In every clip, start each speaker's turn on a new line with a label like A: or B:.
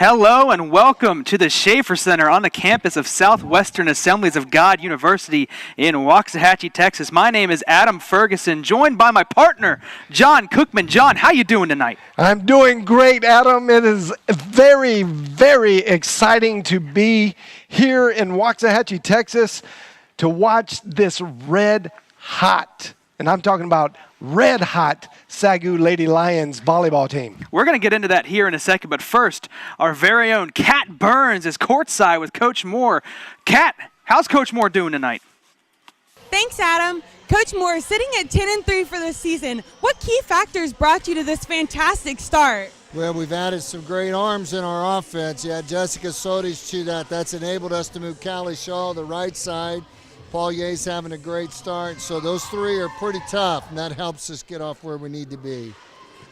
A: Hello and welcome to the Schaefer Center on the campus of Southwestern Assemblies of God University in Waxahachie, Texas. My name is Adam Ferguson, joined by my partner, John Cookman. John, how you doing tonight?
B: I'm doing great, Adam. It is very, very exciting to be here in Waxahachie, Texas, to watch this red hot, and I'm talking about red hot, SAGU Lady Lions volleyball team.
A: We're going to get into that here in a second, but first, our very own Kat Burns is courtside with Coach Moore. Kat, how's Coach Moore doing tonight?
C: Thanks, Adam. Coach Moore, sitting at 10-3 for the season, what key factors brought you to this fantastic start?
D: Well, we've added some great arms in our offense. You had Jessica Sodich to that. That's enabled us to move Callie Shaw to the right side. Paul Ye's having a great start. So those three are pretty tough, and that helps us get off where we need to be.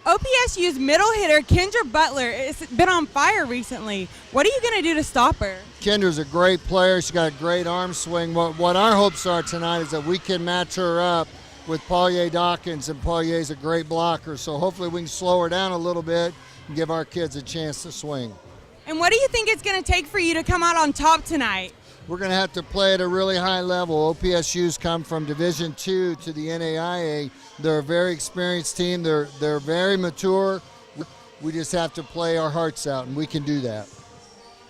C: OPSU's middle hitter, Kendra Butler, has been on fire recently. What are you going to do to stop her?
D: Kendra's a great player. She's got a great arm swing. What our hopes are tonight is that we can match her up with Paul Ye Dawkins, and Paul Ye's a great blocker. So hopefully we can slow her down a little bit and give our kids a chance to swing.
C: And what do you think it's going to take for you to come out on top tonight?
D: We're going to have to play at a really high level. OPSU's come from Division II to the NAIA. They're a very experienced team. They're very mature. We just have to play our hearts out, and we can do that.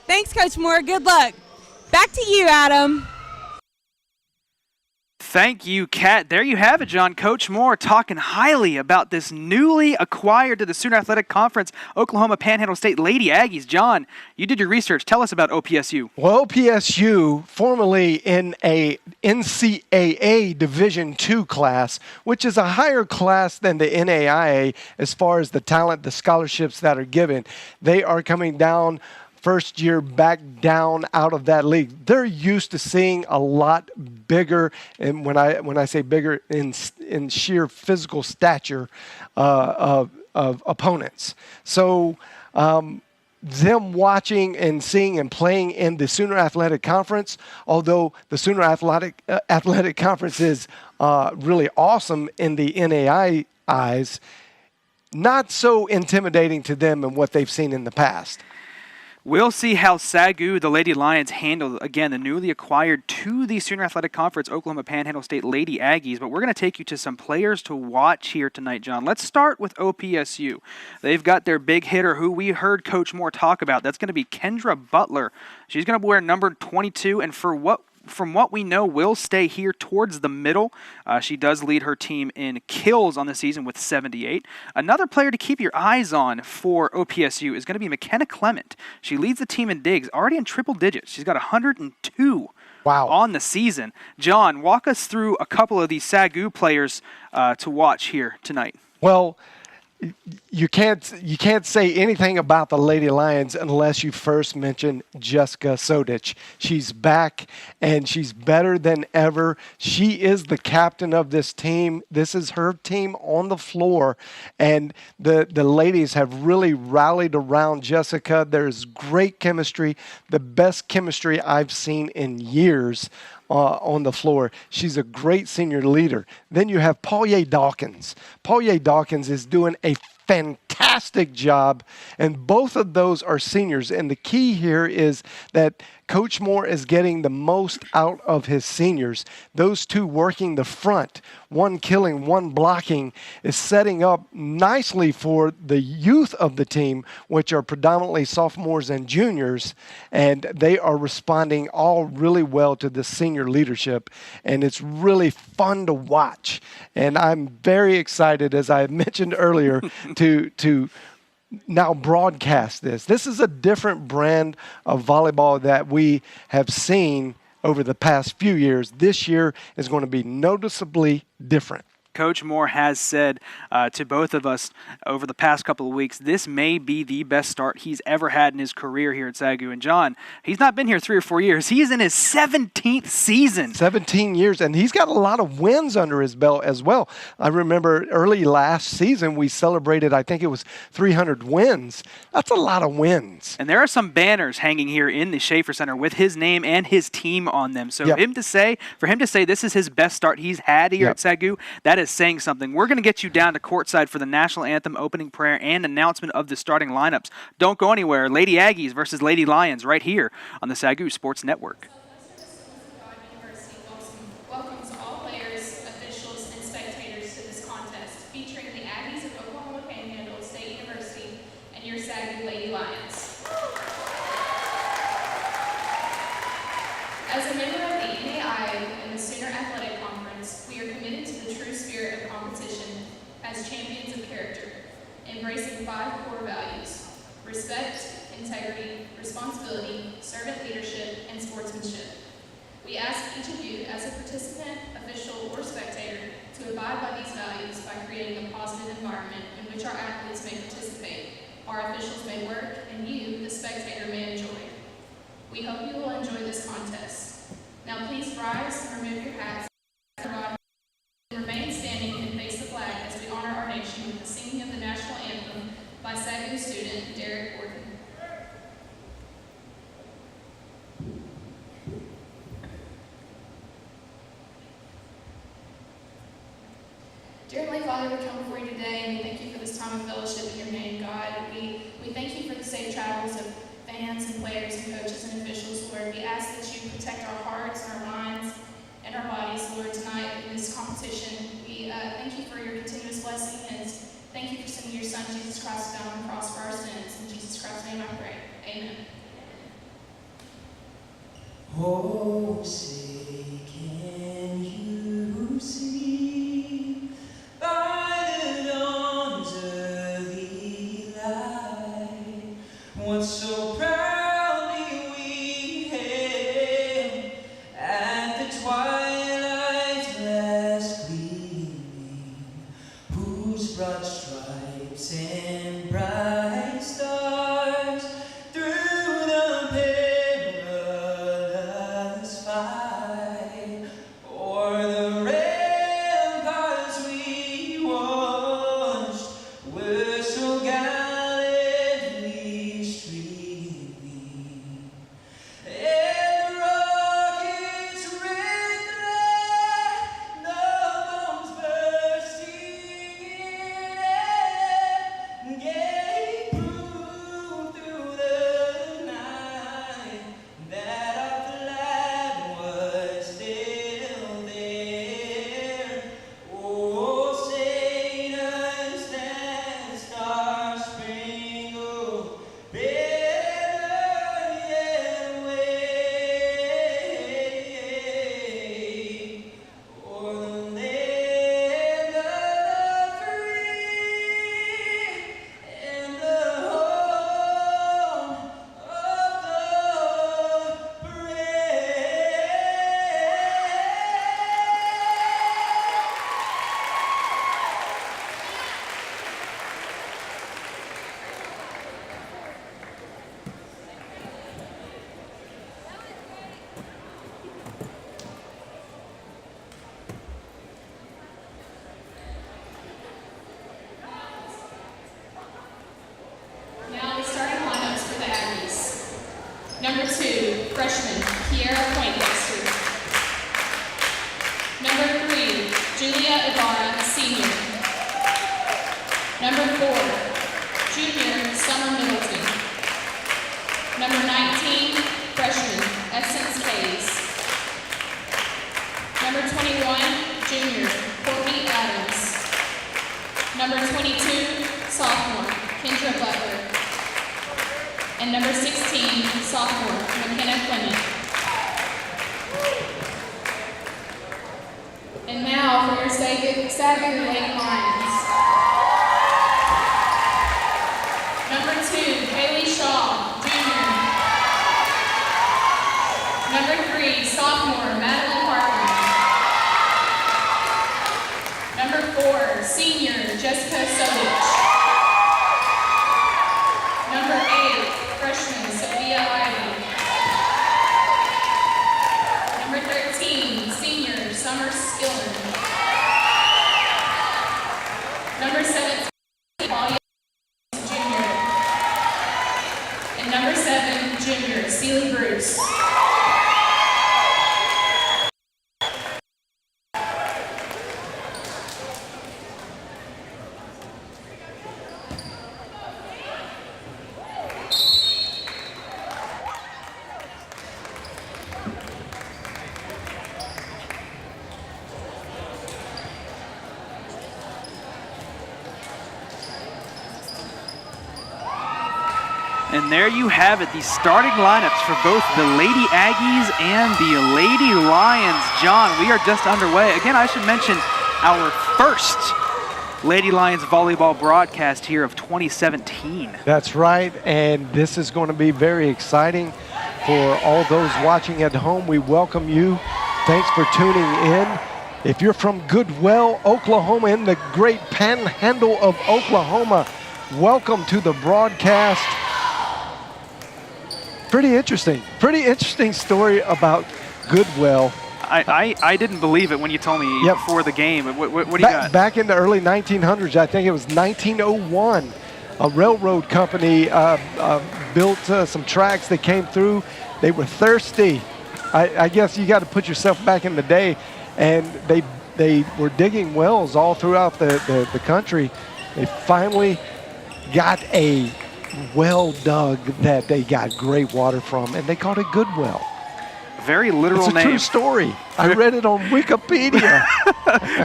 C: Thanks, Coach Moore. Good luck. Back to you, Adam.
A: Thank you, Kat. There you have it, John. Coach Moore talking highly about this newly acquired to the Sooner Athletic Conference Oklahoma Panhandle State Lady Aggies. John, you did your research. Tell us about OPSU.
B: Well, OPSU, formerly in a NCAA Division II class, which is a higher class than the NAIA as far as the talent, the scholarships that are given. They are coming down first year back down out of that league. They're used to seeing a lot bigger, and when I say bigger, in sheer physical stature of opponents. So them watching and seeing and playing in the Sooner Athletic Conference, although the Sooner Athletic Conference is really awesome in the NAIA eyes, not so intimidating to them and what they've seen in the past.
A: We'll see how SAGU, the Lady Lions, handle, again, the newly acquired to the Sooner Athletic Conference Oklahoma Panhandle State Lady Aggies. But we're going to take you to some players to watch here tonight, John. Let's start with OPSU. They've got their big hitter who we heard Coach Moore talk about. That's going to be Kendra Butler. She's going to wear number 22, and from what we know, will stay here towards the middle. She does lead her team in kills on the season with 78. Another player to keep your eyes on for OPSU is going to be McKenna Clement. She leads the team in digs, already in triple digits. She's got 102 on the season. John, walk us through a couple of these SAGU players to watch here tonight.
B: Well, you can't say anything about the Lady Lions unless you first mention Jessica Sodich. She's back, and she's better than ever. She is the captain of this team. This is her team on the floor, and the ladies have really rallied around Jessica. There's great chemistry, the best chemistry I've seen in years on the floor. She's a great senior leader. Then you have Paul Ye Dawkins. Paul Ye Dawkins is doing a fantastic job, and both of those are seniors. And the key here is that Coach Moore is getting the most out of his seniors. Those two working the front, one killing, one blocking, is setting up nicely for the youth of the team, which are predominantly sophomores and juniors, and they are responding all really well to the senior leadership, and it's really fun to watch. And I'm very excited, as I mentioned earlier, to now broadcast this. This is a different brand of volleyball that we have seen over the past few years. This year is going to be noticeably different.
A: Coach Moore has said to both of us over the past couple of weeks, this may be the best start he's ever had in his career here at SAGU. And John, he's not been here 3 or 4 years. He is in his 17th season.
B: 17 years, and he's got a lot of wins under his belt as well. I remember early last season we celebrated, I think it was 300 wins. That's a lot of wins.
A: And there are some banners hanging here in the Schaefer Center with his name and his team on them. So for him to say this is his best start he's had here at SAGU, that is is saying something. We're going to get you down to courtside for the national anthem, opening prayer, and announcement of the starting lineups. Don't go anywhere. Lady Aggies versus Lady Lions right here on the SAGU Sports Network.
E: Welcomes all players, officials, and spectators to this contest, featuring the Aggies of Oklahoma Panhandle State University and your SAGU Lady Lions. As a member of the NAIA and the Sooner Athletic Conference, we are committed to the true spirit of competition as champions of character, embracing 5 core values: respect, integrity, responsibility, servant leadership, and sportsmanship. We ask each of you, as a participant, official, or spectator, to abide by these values by creating a positive environment in which our athletes may participate, our officials may work, and you, the spectator, may enjoy. We hope you will enjoy this contest. Now please rise and remove your hats and remain standing and face the flag as we honor our nation with the singing of the national anthem by SAGU student Derek Gordon. Dear Heavenly Father, we come before you today and we thank you for this time of fellowship in your name, God. We thank you for the safe travels of fans and players and coaches and officials, Lord. We ask that you protect our hearts, our minds, and our bodies, Lord, tonight in this competition. We thank you for your continuous blessing and thank you for sending your Son, Jesus Christ, down on the cross for our sins. In Jesus Christ's name I pray. Amen.
F: Oh, say, can you see by the dawn's early light what so proudly we hailed at the twilight's last gleaming, whose broad stripes and bright stars through the perilous fight o'er the ramparts we watched were so gallantly streaming, and the rockets' red glare, the bombs bursting in air, gave proof through the night that our flag was still there. Oh, Saint us that star-spangled banner yet wave o'er the land of the free and the home of the
E: Now the starting lineups for the Aggies. Number 2, freshman Kiera Poindexter. Number 3, Julia Ibarra, senior. Number 4, junior Summer Middleton. Number 19, freshman Essence Hayes. Number 21, junior Courtney Adams. Number 22, sophomore Kendra Butler. And number 16, sophomore McKenna Clement. And now for your SAGU Lady Lions. Number 2, Haley Shaw, junior. Number 3, sophomore Madeline Parker. Number 4, senior Jessica Sovich. Number 8, freshman Sophia Ivy. Number 13, senior Summer Skillen. Number 17, Paul Yates, junior. And number 7, junior Sealy Bruce.
A: And there you have it, the starting lineups for both the Lady Aggies and the Lady Lions. John, we are just underway. Again, I should mention our first Lady Lions volleyball broadcast here of 2017.
B: That's right, and this is going to be very exciting for all those watching at home. We welcome you. Thanks for tuning in. If you're from Goodwell, Oklahoma, in the great Panhandle of Oklahoma, welcome to the broadcast. Pretty interesting story about Goodwell.
A: I didn't believe it when you told me before the game. What do you got?
B: Back in the early 1900s, I think it was 1901, a railroad company built some tracks that came through. They were thirsty. I guess you got to put yourself back in the day, and they were digging wells all throughout the country. They finally got a well dug that they got great water from, and they called it Goodwell.
A: Very literal name.
B: It's a true story. I read it on Wikipedia.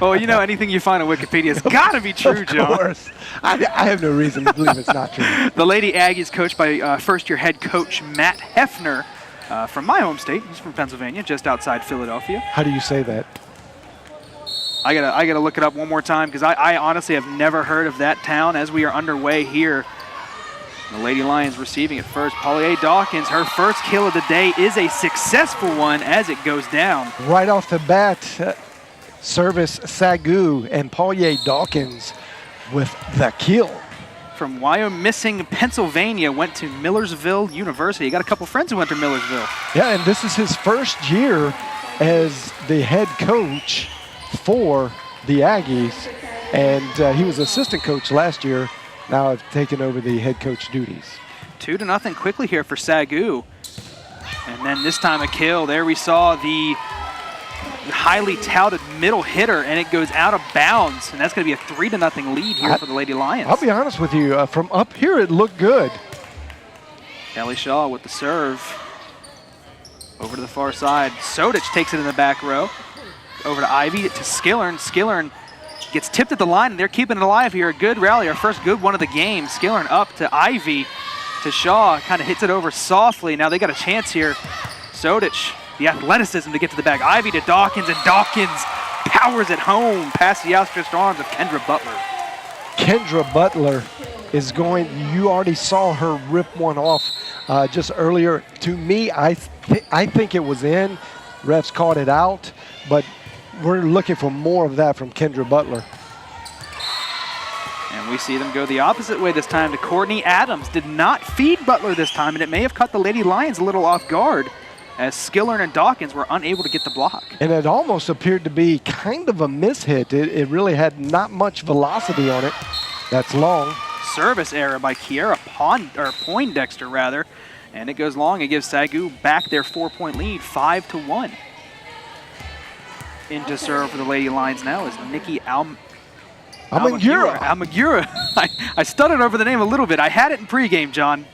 A: Oh, you know, anything you find on Wikipedia has got to be true, John.
B: Of course. I have no reason to believe it's not true.
A: The Lady Aggies, coached by first-year head coach Matt Hefner from my home state. He's from Pennsylvania, just outside Philadelphia.
B: How do you say that?
A: I gotta look it up one more time because I honestly have never heard of that town. As we are underway here, the Lady Lions receiving it first. Paulier Dawkins, her first kill of the day is a successful one as it goes down.
B: Right off the bat, service SAGU and Paulier Dawkins with the kill.
A: From Wyomissing, Pennsylvania, went to Millersville University. You got a couple friends who went to Millersville.
B: Yeah, and this is his first year as the head coach for the Aggies, and he was assistant coach last year. Now I've taken over the head coach duties.
A: 2-0 quickly here for SAGU. And then this time a kill. There we saw the highly touted middle hitter, and it goes out of bounds. And that's going to be a 3-0 lead here for the Lady Lions.
B: I'll be honest with you, from up here it looked good.
A: Kelly Shaw with the serve. Over to the far side. Sodich takes it in the back row. Over to Ivy, to Skillern. Skillern gets tipped at the line, and they're keeping it alive here. A good rally, our first good one of the game. Skillern up to Ivy, to Shaw, kind of hits it over softly. Now they got a chance here. Sodich, the athleticism to get to the back. Ivy to Dawkins, and Dawkins powers it home past the outstretched arms of Kendra Butler.
B: Kendra Butler is going, you already saw her rip one off just earlier. To me, I think it was in. Refs called it out, but we're looking for more of that from Kendra Butler.
A: And we see them go the opposite way this time to Courtney Adams. Did not feed Butler this time, and it may have caught the Lady Lions a little off guard as Skillern and Dawkins were unable to get the block.
B: And it almost appeared to be kind of a mishit. It really had not much velocity on it. That's long.
A: Service error by Kiera Poindexter, rather. And it goes long. It gives SAGU back their 4-point lead, 5-1. Into serve for the Lady Lions now is Nikki
B: Almaguera.
A: I stuttered over the name a little bit. I had it in pregame, John.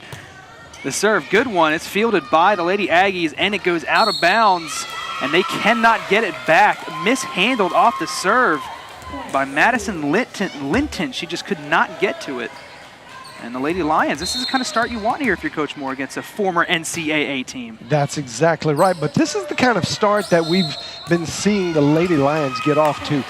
A: The serve, good one. It's fielded by the Lady Aggies, and it goes out of bounds, and they cannot get it back. Mishandled off the serve by Madison Linton. She just could not get to it. And the Lady Lions, this is the kind of start you want here if you're Coach Moore against a former NCAA team.
B: That's exactly right. But this is the kind of start that we've been seeing the Lady Lions get off to.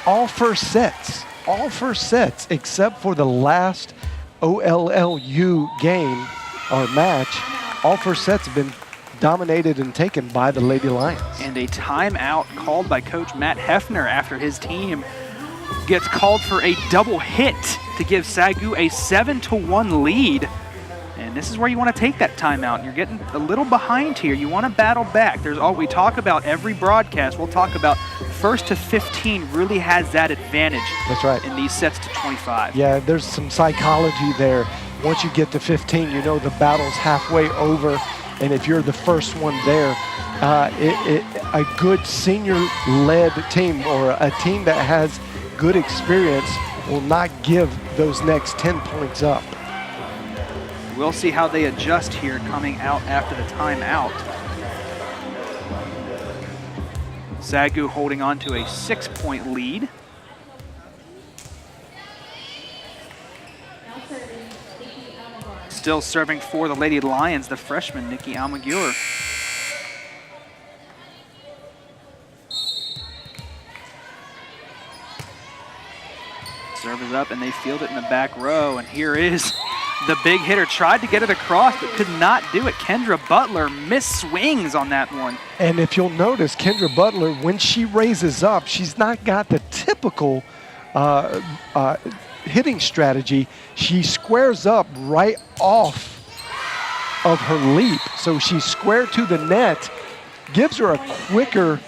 B: All first sets, except for the last OLLU game or match. All first sets have been dominated and taken by the Lady Lions. And
A: a timeout called by Coach Matt Hefner after his team gets called for a double hit to give SAGU a 7-1 lead. And this is where you want to take that timeout. You're getting a little behind here. You want to battle back. We talk about every broadcast. We'll talk about first to 15 really has that advantage.
B: That's right.
A: In these sets to 25.
B: Yeah, there's some psychology there. Once you get to 15, you know the battle's halfway over. And if you're the first one there, a good senior-led team or a team that has good experience will not give those next 10 points up.
A: We'll see how they adjust here coming out after the timeout. SAGU holding on to a 6-point lead. Still serving for the Lady Lions, the freshman, Nikki Almaguer. Serve is up, and they field it in the back row. And here is the big hitter. Tried to get it across, but could not do it. Kendra Butler missed swings on that one.
B: And if you'll notice, Kendra Butler, when she raises up, she's not got the typical hitting strategy. She squares up right off of her leap. So she's square to the net, gives her a quicker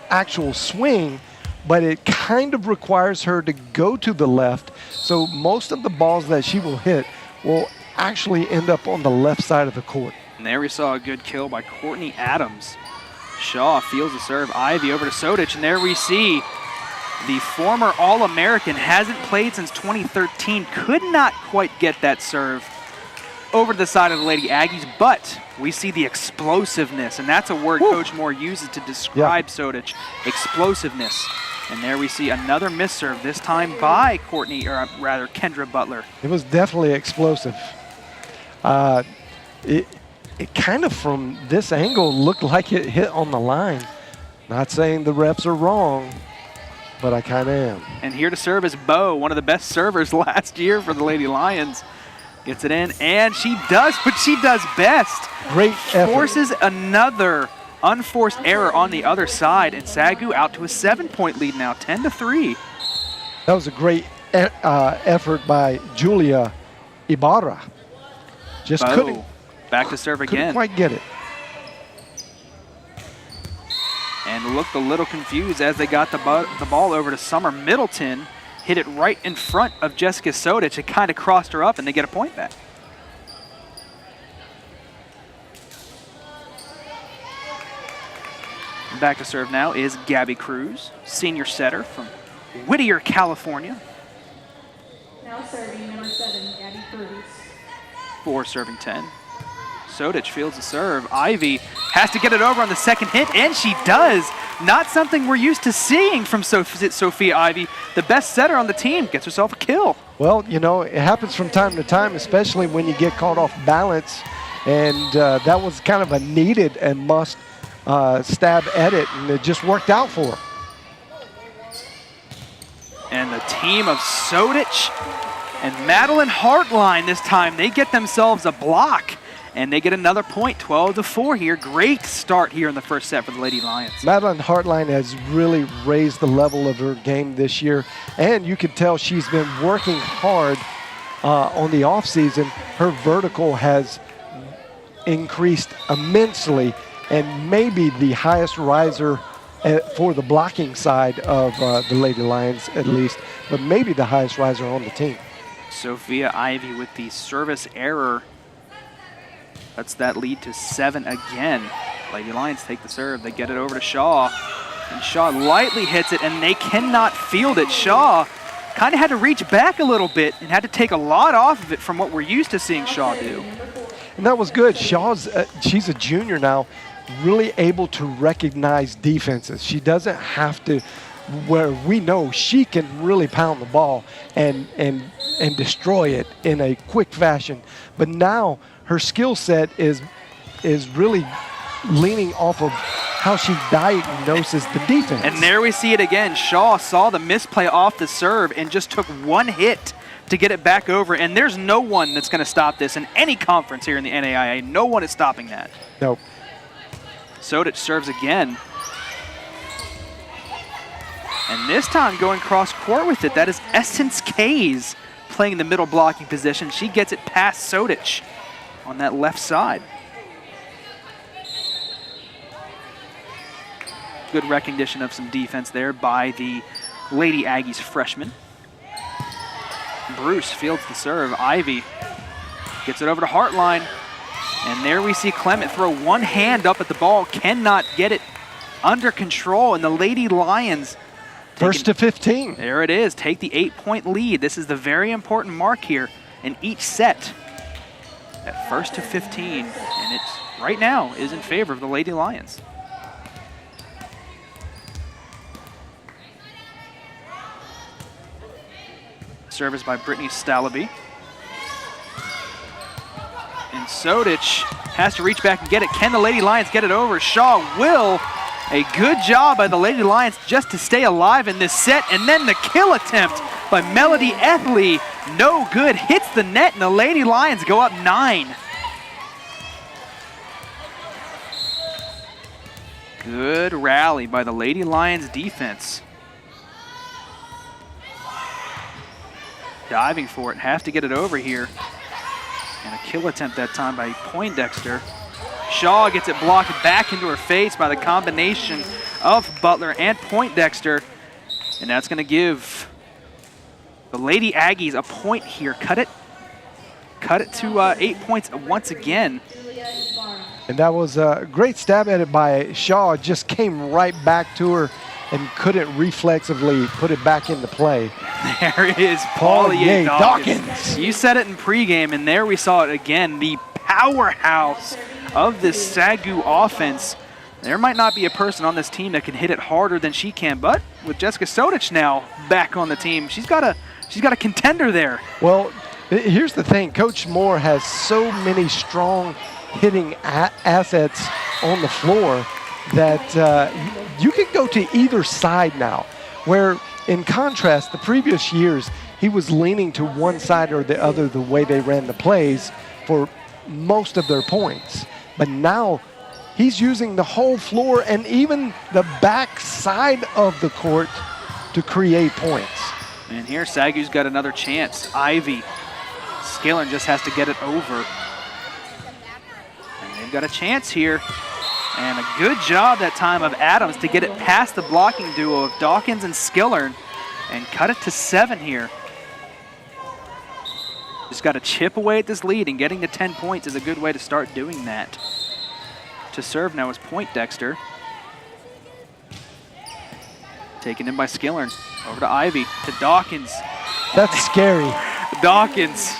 B: actual swing, but it kind of requires her to go to the left. So most of the balls that she will hit will actually end up on the left side of the court.
A: And there we saw a good kill by Courtney Adams. Shaw fields the serve. Ivy over to Sodich, and there we see the former All-American, hasn't played since 2013, could not quite get that serve over to the side of the Lady Aggies, but we see the explosiveness, and that's a word Coach Moore uses to describe Sodich, explosiveness. And there we see another misserve, this time by Kendra Butler.
B: It was definitely explosive. It kind of from this angle looked like it hit on the line. Not saying the refs are wrong, but I kind of am.
A: And here to serve is Bo, one of the best servers last year for the Lady Lions. Gets it in, and she does what she does best.
B: Great effort.
A: Forces another unforced error on the other side, and SAGU out to a 7-point lead now, 10-3.
B: That was a great effort by Julia Ibarra. Just
A: Bo,
B: couldn't
A: back to serve again.
B: Couldn't quite get it.
A: And looked a little confused as they got the ball over to Summer Middleton. Hit it right in front of Jessica Sodich. It kind of crossed her up, and they get a point back. Back to serve now is Gabby Cruz, senior setter from Whittier, California.
E: Now serving number 7, Gabby Cruz.
A: 4 serving 10. Sodich fields the serve. Ivy has to get it over on the second hit, and she does. Not something we're used to seeing from Sophia Ivy. The best setter on the team gets herself a kill.
B: Well, you know, it happens from time to time, especially when you get caught off balance. And that was kind of a needed and must stab at it, and it just worked out for her.
A: And the team of Sodich and Madeline Hartline this time, they get themselves a block. And they get another point, 12-4 here. Great start here in the first set for the Lady Lions.
B: Madeline Hartline has really raised the level of her game this year. And you can tell she's been working hard on the offseason. Her vertical has increased immensely, and maybe the highest riser for the blocking side of the Lady Lions at least, but maybe the highest riser on the team.
A: Sophia Ivy with the service error. That's that lead to 7 again. Lady Lions take the serve. They get it over to Shaw. And Shaw lightly hits it, and they cannot field it. Shaw kind of had to reach back a little bit and had to take a lot off of it from what we're used to seeing Shaw do.
B: And that was good. Shaw's, she's a junior now, really able to recognize defenses. She doesn't have to, where we know she can really pound the ball and destroy it in a quick fashion. But now her skill set is really leaning off of how she diagnoses the defense.
A: And there we see it again. Shaw saw the misplay off the serve and just took one hit to get it back over. And there's no one that's going to stop this in any conference here in the NAIA. No one is stopping that.
B: Nope.
A: Sodich serves again. And this time going cross court with it. That is Essence Kays playing the middle blocking position. She gets it past Sodich on that left side. Good recognition of some defense there by the Lady Aggies freshman. Bruce fields the serve. Ivy gets it over to Hartline. And there we see Clement throw one hand up at the ball, cannot get it under control, and the Lady Lions
B: First to 15.
A: There it is, take the 8-point lead. This is the very important mark here in each set. At first to 15, and it's right now is in favor of the Lady Lions. Service by Brittany Stalaby. And Sodich has to reach back and get it. Can the Lady Lions get it over? Shaw will. A good job by the Lady Lions just to stay alive in this set. And then the kill attempt by Melody Ethley. No good. Hits the net, and the Lady Lions go up 9. Good rally by the Lady Lions defense. Diving for it, have to get it over here. And a kill attempt that time by Poindexter. Shaw gets it blocked back into her face by the combination of Butler and Poindexter. And that's going to give the Lady Aggies a point here. Cut it to 8 points once again.
B: And that was a great stab at it by Shaw. Just came right back to her and couldn't reflexively put it back into play.
A: There is Paulier Dawkins.
B: Dawkins.
A: You said it in pregame, and there we saw it again. The powerhouse of this SAGU offense. There might not be a person on this team that can hit it harder than she can, but with Jessica Sodich now back on the team, she's got a contender there.
B: Well, here's the thing. Coach Moore has so many strong hitting assets on the floor that you can go to either side now, where in contrast, the previous years, he was leaning to one side or the other the way they ran the plays for most of their points. But now he's using the whole floor and even the back side of the court to create points.
A: And here SAGU's got another chance. Ivy. Skillern just has to get it over. And they've got a chance here. And a good job that time of Adams to get it past the blocking duo of Dawkins and Skillern and cut it to 7 here. Just got to chip away at this lead, and getting to 10 points is a good way to start doing that. To serve now is Poindexter. Taken in by Skillern. Over to Ivy, to Dawkins.
B: That's scary.
A: Dawkins.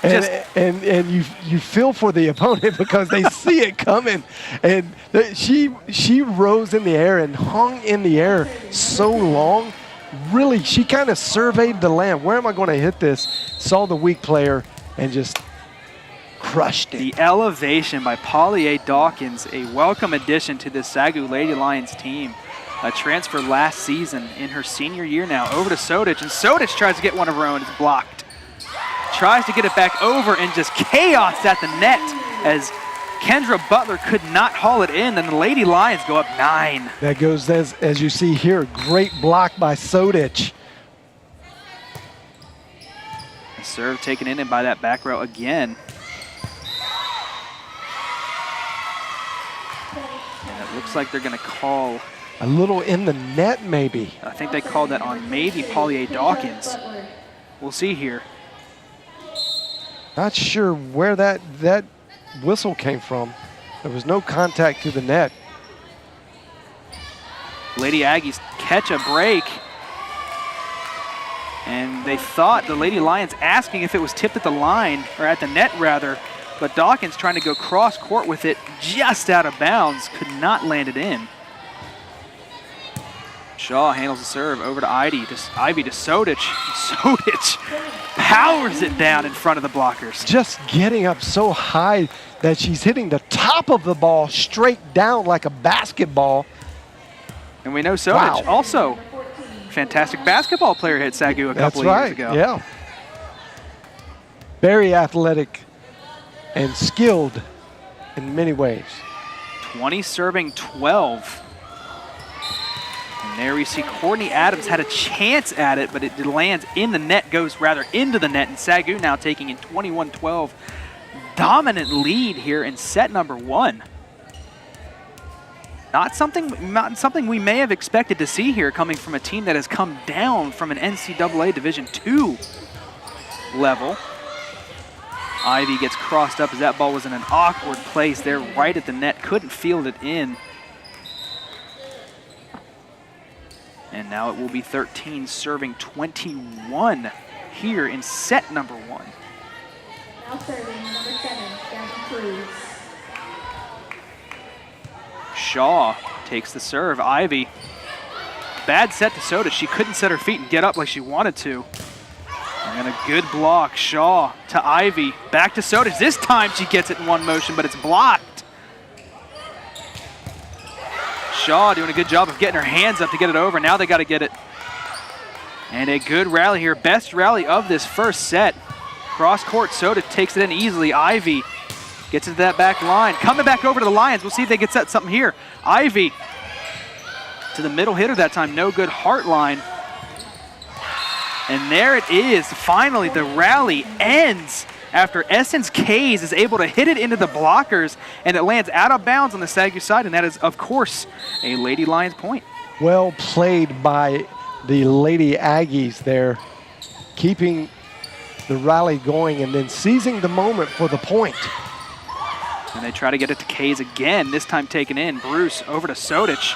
B: And you feel for the opponent because they see it coming. And she rose in the air and hung in the air so long. Really, she kind of surveyed the land. Where am I going to hit this? Saw the weak player and just crushed it.
A: The elevation by Paulier Dawkins, a welcome addition to the SAGU Lady Lions team. A transfer last season in her senior year now. Over to Sodich, and Sodich tries to get one of her own. It's blocked. Tries to get it back over, and just chaos at the net as Kendra Butler could not haul it in, and the Lady Lions go up 9.
B: That goes, as you see here, great block by Sodich.
A: The serve taken in and by that back row again. And it looks like they're going to call...
B: A little in the net, maybe.
A: I think they called that on maybe Paulier Dawkins. We'll see here.
B: Not sure where that whistle came from. There was no contact to the net.
A: Lady Aggies catch a break. And they thought the Lady Lions asking if it was tipped at the line, or at the net rather, but Dawkins trying to go cross court with it just out of bounds, could not land it in. Shaw handles the serve over to Ivy to Sodich. Sodich powers it down in front of the blockers.
B: Just getting up so high that she's hitting the top of the ball straight down like a basketball.
A: And we know Sodich also fantastic basketball player, hit SAGU a couple of years ago.
B: Yeah. Very athletic and skilled in many ways.
A: 20 serving 12. And there we see Courtney Adams had a chance at it, but it lands in the net, goes rather into the net, and SAGU now taking in 21-12. Dominant lead here in set number 1. Not something we may have expected to see here, coming from a team that has come down from an NCAA Division II level. Ivy gets crossed up as that ball was in an awkward place there right at the net, couldn't field it in. And now it will be 13 serving 21 here in set number 1.
E: Now serving number 7, Gavin Cruz.
A: Shaw takes the serve. Ivy, bad set to Soda. She couldn't set her feet and get up like she wanted to. And a good block. Shaw to Ivy. Back to Sodich. This time she gets it in one motion, but it's blocked. Shaw doing a good job of getting her hands up to get it over. Now they got to get it. And a good rally here. Best rally of this first set. Cross court, Sodich takes it in easily. Ivy gets into that back line. Coming back over to the Lions. We'll see if they get set something here. Ivy to the middle hitter that time. No good. Heart line. And there it is. Finally, the rally ends after Essence Kays is able to hit it into the blockers, and it lands out of bounds on the SAGU side, and that is, of course, a Lady Lions point.
B: Well played by the Lady Aggies there, keeping the rally going and then seizing the moment for the point.
A: And they try to get it to Kays again, this time taken in. Bruce over to Sodich.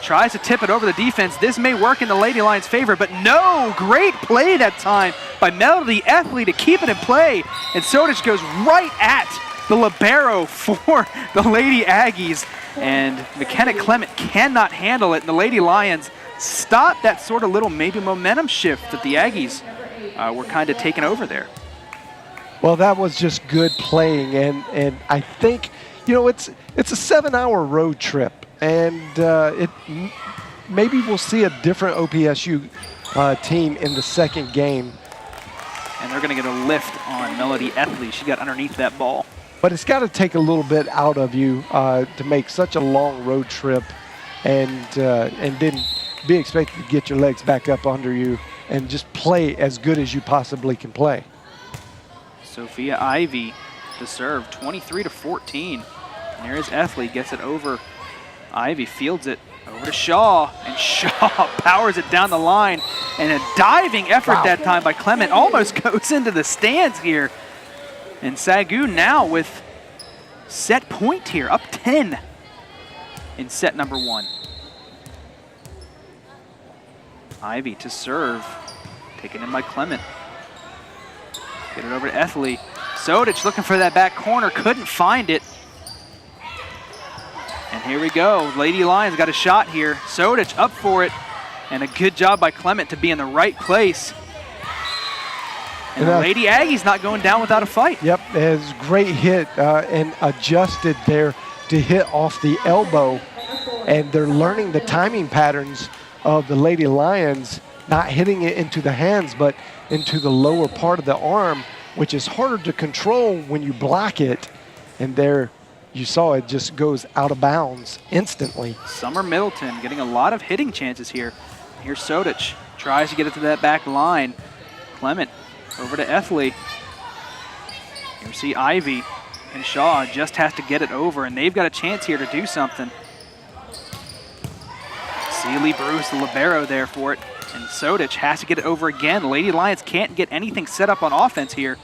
A: Tries to tip it over the defense. This may work in the Lady Lions' favor, but no! Great play that time by Melody Ethley to keep it in play. And Sodich goes right at the libero for the Lady Aggies. And McKenna Clement cannot handle it. And the Lady Lions stop that sort of little maybe momentum shift that the Aggies were kind of taking over there.
B: Well, that was just good playing. And I think, you know, it's a 7-hour road trip. And maybe we'll see a different OPSU team in the second game.
A: And they're going to get a lift on Melody Ethley. She got underneath that ball.
B: But it's got to take a little bit out of you to make such a long road trip and then be expected to get your legs back up under you and just play as good as you possibly can play.
A: Sophia Ivy to serve, 23-14. And there is Ethley, gets it over. Ivy fields it over to Shaw, and Shaw powers it down the line. And a diving effort that time by Clement almost goes into the stands here. And SAGU now with set point here, up 10 in set number 1. Ivy to serve, taken in by Clement. Get it over to Ethley. Sodich looking for that back corner, couldn't find it. And here we go. Lady Lions got a shot here. Sodich up for it. And a good job by Clement to be in the right place. And the Lady Aggies not going down without a fight.
B: Yep, it was a great hit and adjusted there to hit off the elbow. And they're learning the timing patterns of the Lady Lions, not hitting it into the hands, but into the lower part of the arm, which is harder to control when you block it. And there, you saw it just goes out of bounds instantly.
A: Summer Middleton getting a lot of hitting chances here. Here's Sodich, tries to get it to that back line. Clement over to Ethley. Here we see Ivy, and Shaw just has to get it over, and they've got a chance here to do something. Sealy Bruce, the libero there for it, and Sodich has to get it over again. Lady Lions can't get anything set up on offense here.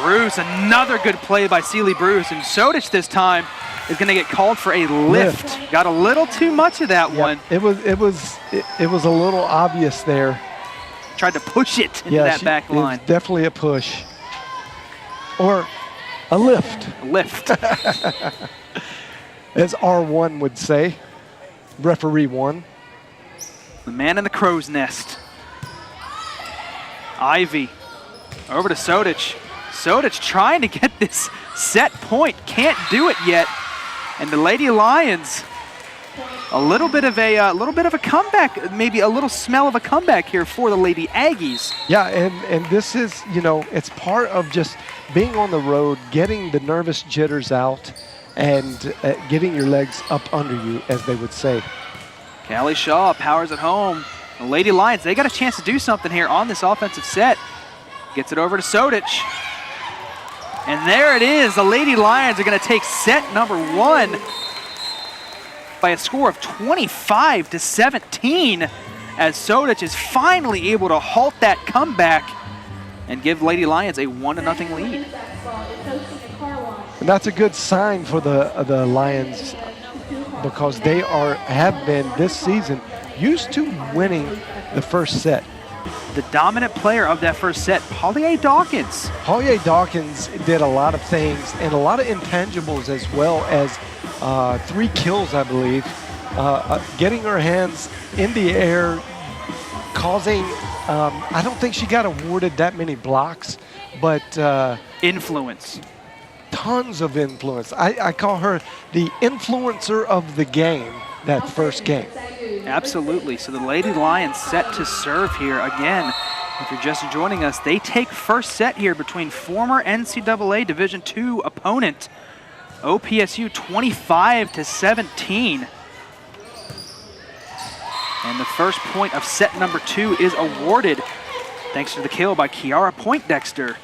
A: Bruce, another good play by Sealy Bruce, and Sodich this time is going to get called for a lift. Got a little too much of that one.
B: It was a little obvious there.
A: Tried to push it into that back line.
B: It was definitely a push. Or a lift.
A: A lift.
B: As R1 would say. Referee 1.
A: The man in the crow's nest. Ivy over to Sodich. Sodich trying to get this set point. Can't do it yet. And the Lady Lions, a little bit of a comeback, maybe a little smell of a comeback here for the Lady Aggies.
B: Yeah, and this is, you know, it's part of just being on the road, getting the nervous jitters out, and getting your legs up under you, as they would say.
A: Callie Shaw powers it home. The Lady Lions, they got a chance to do something here on this offensive set. Gets it over to Sodich. And there it is. The Lady Lions are going to take set number 1 by a score of 25-17, as Sodich is finally able to halt that comeback and give Lady Lions a 1-0 lead.
B: And that's a good sign for the Lions, because they have been this season used to winning the first set.
A: The dominant player of that first set, Holly Dawkins.
B: Holly Dawkins did a lot of things and a lot of intangibles, as well as 3 kills, I believe. Getting her hands in the air, causing I don't think she got awarded that many blocks, but
A: Influence.
B: tons of influence. I call her the influencer of the game, that first game.
A: Absolutely. So the Lady Lions set to serve here again. If you're just joining us, they take first set here between former NCAA Division II opponent OPSU 25-17. And the first point of set number 2 is awarded thanks to the kill by Kiara Poindexter.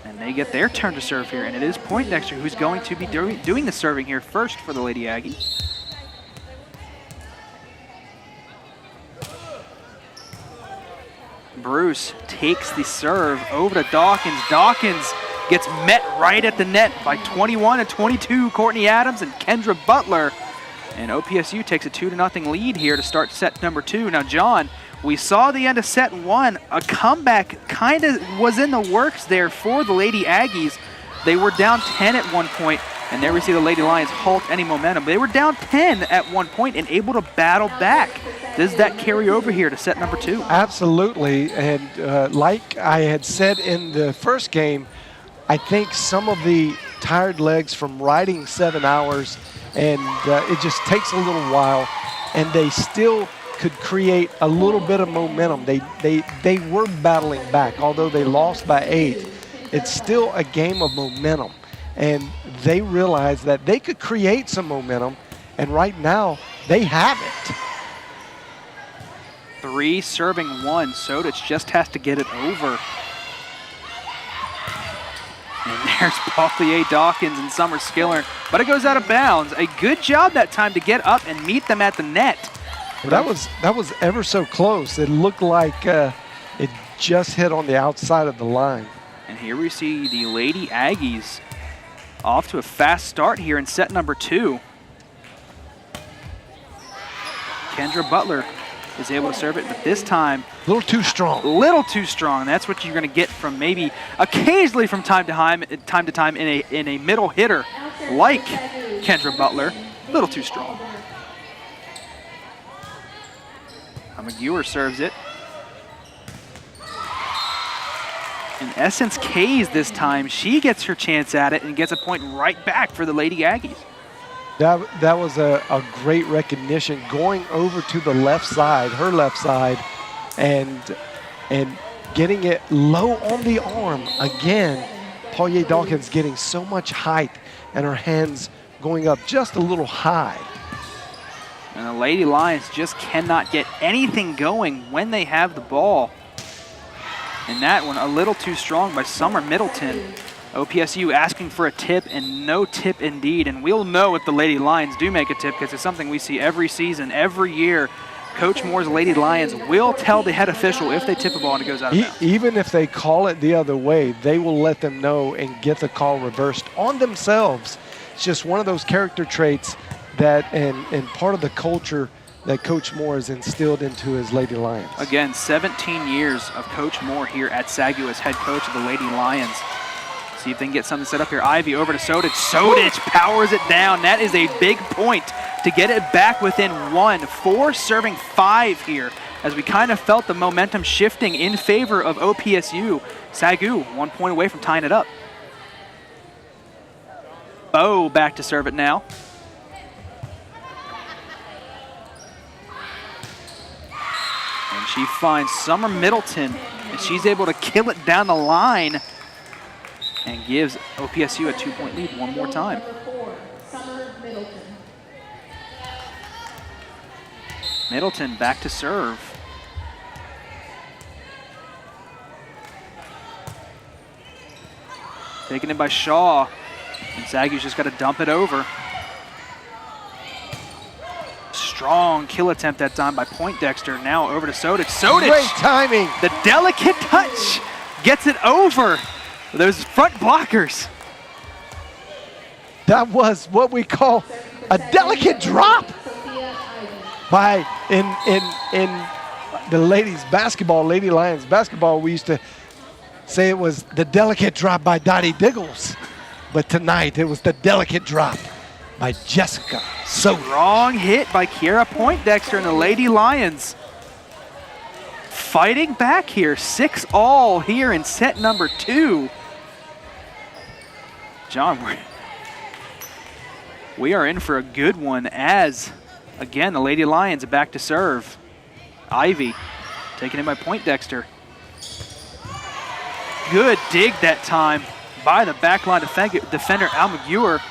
A: And they get their turn to serve here, and it is Poindexter who's going to be doing the serving here first for the Lady Aggies. Bruce takes the serve over to Dawkins. Dawkins gets met right at the net by 21 and 22 Courtney Adams and Kendra Butler. And OPSU takes a 2-0 lead here to start set number 2. Now, John, we saw the end of set 1. A comeback kind of was in the works there for the Lady Aggies. They were down 10 at one point, and there we see the Lady Lions halt any momentum. They were down 10 at one point and able to battle back. Does that carry over here to set number 2?
B: Absolutely, and like I had said in the first game, I think some of the tired legs from riding 7 hours, and it just takes a little while, and they still could create a little bit of momentum. They were battling back, although they lost by 8. It's still a game of momentum, and they realized that they could create some momentum, and right now they have it.
A: 3 serving 1. Sodich just has to get it over. And there's Paulier Dawkins and Summer Skillern, but it goes out of bounds. A good job that time to get up and meet them at the net.
B: Well, that was ever so close. It looked like it just hit on the outside of the line.
A: And here we see the Lady Aggies off to a fast start here in set number 2. Kendra Butler is able to serve it, but this time
B: A little too strong.
A: little too strong. That's what you're going to get from maybe occasionally from time to time in a middle hitter like Kendra Butler. A little too strong. McGewer serves it. In essence, Kays this time, she gets her chance at it and gets a point right back for the Lady Aggies.
B: That was a great recognition, going over to the left side, her left side, and getting it low on the arm. Again, Paulier Dawkins getting so much height and her hands going up just a little high.
A: And the Lady Lions just cannot get anything going when they have the ball. And that one a little too strong by Summer Middleton. OPSU asking for a tip, and no tip indeed. And we'll know if the Lady Lions do make a tip, because it's something we see every season, every year. Coach Moore's Lady Lions will tell the head official if they tip a ball and it goes out of bounds.
B: Even if they call it the other way, they will let them know and get the call reversed on themselves. It's just one of those character traits that and part of the culture that Coach Moore has instilled into his Lady Lions.
A: Again, 17 years of Coach Moore here at SAGU as head coach of the Lady Lions. See if they can get something set up here. Ivy over to Sodich. Sodich powers it down. That is a big point to get it back within 1. 4 serving 5 here as we kind of felt the momentum shifting in favor of OPSU. SAGU 1 point away from tying it up. Bow back to serve it now. And she finds Summer Middleton, and she's able to kill it down the line and gives OPSU a 2-point lead one more time. Middleton back to serve. Taken in by Shaw, and SAGU's just got to dump it over. Strong kill attempt that time by Poindexter. Now over to Sodich. Sodich!
B: Great timing.
A: The delicate touch gets it over those front blockers.
B: That was what we call a delicate drop by in the ladies basketball, Lady Lions basketball. We used to say it was the delicate drop by Dottie Diggles, but tonight it was the delicate drop by Jessica Sodich.
A: Strong hit by Kiara Poindexter and the Lady Lions fighting back here. 6-all here in set number 2. John, we are in for a good one as, again, the Lady Lions are back to serve. Ivy taken in by Poindexter. Good dig that time by the backline defender, Almaguer.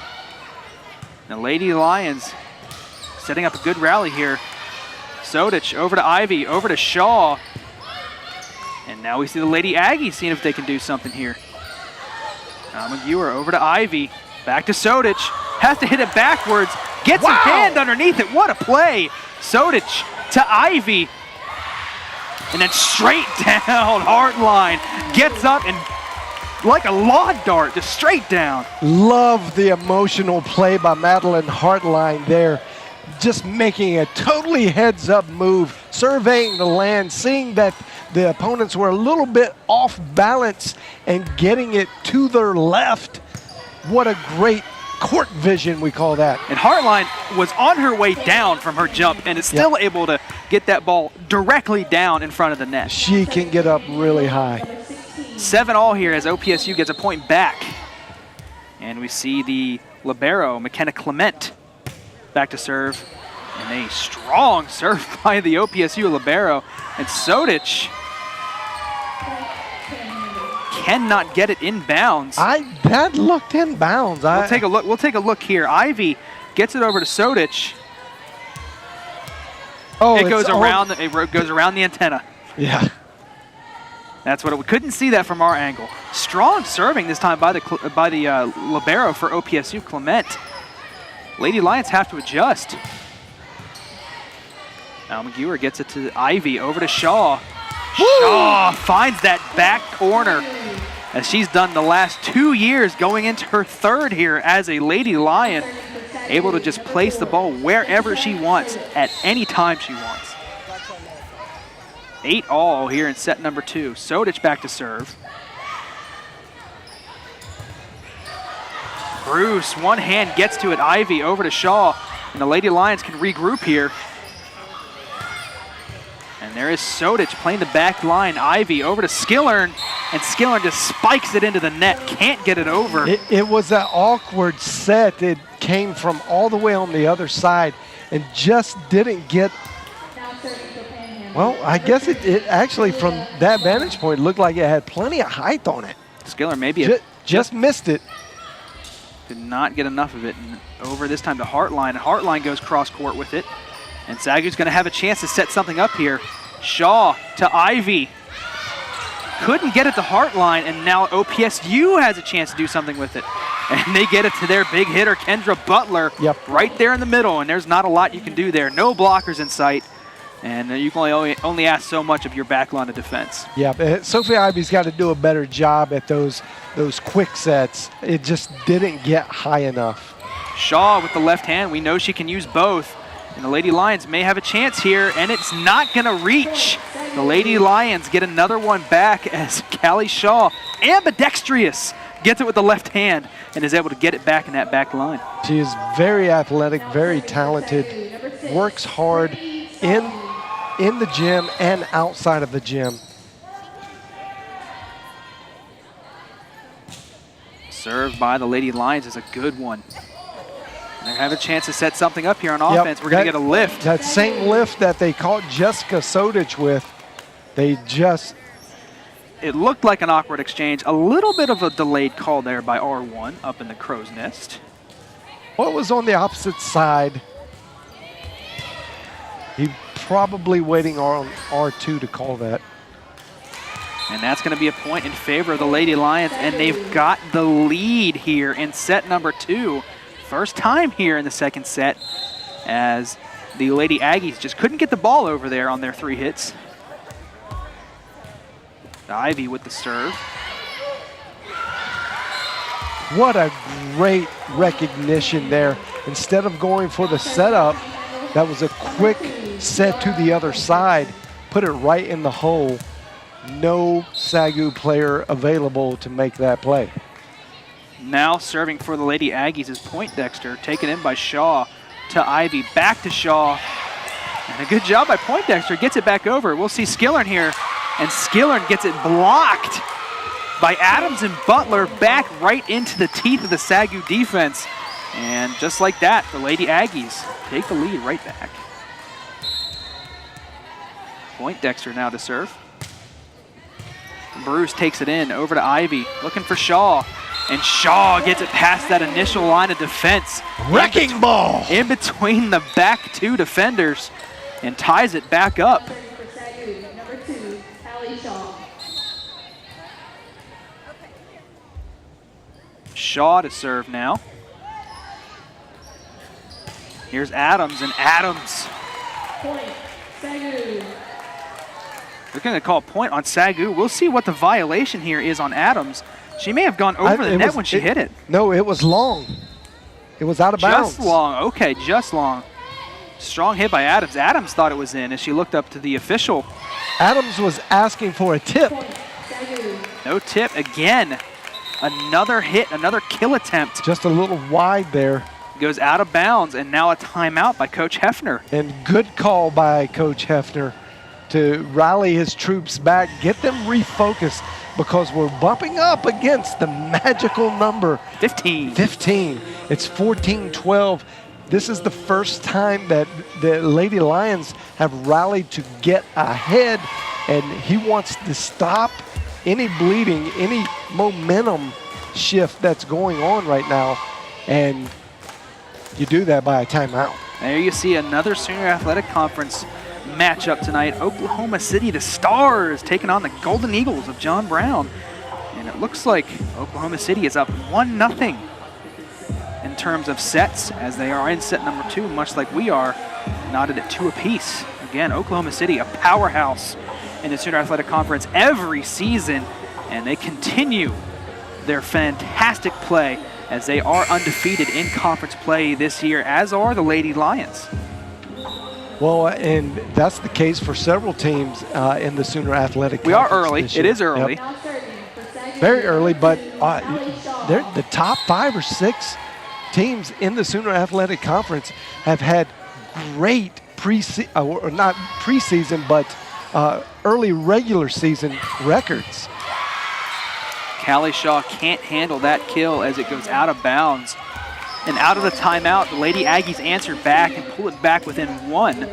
A: The Lady Lions setting up a good rally here. Sodich over to Ivy, over to Shaw. And now we see the Lady Aggies seeing if they can do something here. Almaguer over to Ivy, back to Sodich. Has to hit it backwards, gets her hand underneath it. What a play. Sodich to Ivy. And then straight down, Hartline gets up and like a lawn dart, just straight down.
B: Love the emotional play by Madeline Hartline there. Just making a totally heads-up move, surveying the land, seeing that the opponents were a little bit off balance and getting it to their left. What a great court vision, we call that.
A: And Hartline was on her way down from her jump and is still able to get that ball directly down in front of the net.
B: She can get up really high.
A: 7-all here as OPSU gets a point back. And we see the libero, McKenna Clement, back to serve. And a strong serve by the OPSU libero. And Sodich cannot get it in bounds.
B: That looked in bounds.
A: We'll take a look. We'll take a look here. Ivy gets it over to Sodich.
B: Oh,
A: it goes around. It goes around the antenna.
B: Yeah.
A: That's what we couldn't see that from our angle. Strong serving this time by the libero for OPSU, Clement. Lady Lions have to adjust. Almaguer gets it to Ivy, over to Shaw. Woo! Shaw finds that back corner as she's done the last 2 years, going into her 3rd here as a Lady Lion, able to just place the ball wherever she wants at any time she wants. 8-all here in set number 2. Sodich back to serve. Bruce, one hand gets to it. Ivy over to Shaw, and the Lady Lions can regroup here. And there is Sodich playing the back line. Ivy over to Skillern, and Skillern just spikes it into the net. Can't get it over.
B: It was an awkward set. It came from all the way on the other side and just didn't get. Well, I guess it actually, from that vantage point, looked like it had plenty of height on it.
A: Skillern maybe
B: just missed it.
A: Did not get enough of it. And over this time to Hartline. And Hartline goes cross court with it. And SAGU's going to have a chance to set something up here. Shaw to Ivy. Couldn't get it to Hartline, and now OPSU has a chance to do something with it. And they get it to their big hitter, Kendra Butler, right there in the middle. And there's not a lot you can do there. No blockers in sight. And you can only ask so much of your back line of defense.
B: Yeah, Sophie Ivy's got to do a better job at those quick sets. It just didn't get high enough.
A: Shaw with the left hand. We know she can use both. And the Lady Lions may have a chance here, and it's not going to reach. The Lady Lions get another one back as Callie Shaw, ambidextrous, gets it with the left hand and is able to get it back in that back line.
B: She is very athletic, very talented, works hard in the gym and outside of the gym.
A: Served by the Lady Lions is a good one. They have a chance to set something up here on offense. We're going to get a lift.
B: That same lift that they caught Jessica Sodich with,
A: it looked like an awkward exchange. A little bit of a delayed call there by R1 up in the crow's nest.
B: What was on the opposite side? He probably waiting on R2 to call that.
A: And that's going to be a point in favor of the Lady Lions, and they've got the lead here in set number 2. First time here in the second set, as the Lady Aggies just couldn't get the ball over there on their 3 hits. Ivy with the serve.
B: What a great recognition there. Instead of going for the setup, that was a quick set to the other side, put it right in the hole. No SAGU player available to make that play.
A: Now serving for the Lady Aggies is Poindexter, taken in by Shaw to Ivy, back to Shaw. And a good job by Poindexter, gets it back over. We'll see Skillern here And Skillern gets it blocked by Adams and Butler, back right into the teeth of the SAGU defense. And just like that, the Lady Aggies take the lead right back. Point Dexter now to serve. Bruce takes it in, over to Ivy, looking for Shaw. And Shaw gets it past that initial line of defense.
B: Wrecking ball!
A: In between the back two defenders and ties it back up.
E: Number 2, Allie Shaw.
A: Shaw to serve now. Here's Adams, and Adams.
E: Point, SAGU.
A: They're going to call a point on SAGU. We'll see what the violation here is on Adams. She may have gone over the net when she hit it.
B: No, it was long. It was out of bounds.
A: Just long. Okay, just long. Strong hit by Adams. Adams thought it was in as she looked up to the official.
B: Adams was asking for a tip.
E: Point, SAGU.
A: No tip again. Another hit, another kill attempt.
B: Just a little wide there.
A: Goes out of bounds, and now a timeout by Coach Hefner.
B: And good call by Coach Hefner to rally his troops back, get them refocused, because we're bumping up against the magical number
A: 15.
B: 15. It's 14-12. This is the first time that the Lady Lions have rallied to get ahead, and he wants to stop any bleeding, any momentum shift that's going on right now, and you do that by a timeout.
A: There you see another Sooner Athletic Conference matchup tonight. Oklahoma City, the Stars, taking on the Golden Eagles of John Brown. And it looks like Oklahoma City is up 1-0 in terms of sets, as they are in set number 2, much like we are, knotted at 2 apiece. Again, Oklahoma City, a powerhouse in the Sooner Athletic Conference every season, and they continue their fantastic play as they are undefeated in conference play this year, as are the Lady Lions.
B: Well, and that's the case for several teams in the Sooner Athletic
A: We are
B: Conference
A: early.
B: this
A: It
B: year.
A: is early.
B: Yep.
E: Now serving for SAGU.
B: Very early, but they're the top 5 or 6 teams in the Sooner Athletic Conference have had great or not preseason, but early regular season records.
A: Callie Shaw can't handle that kill as it goes out of bounds. And out of the timeout, the Lady Aggies answer back and pull it back within 1.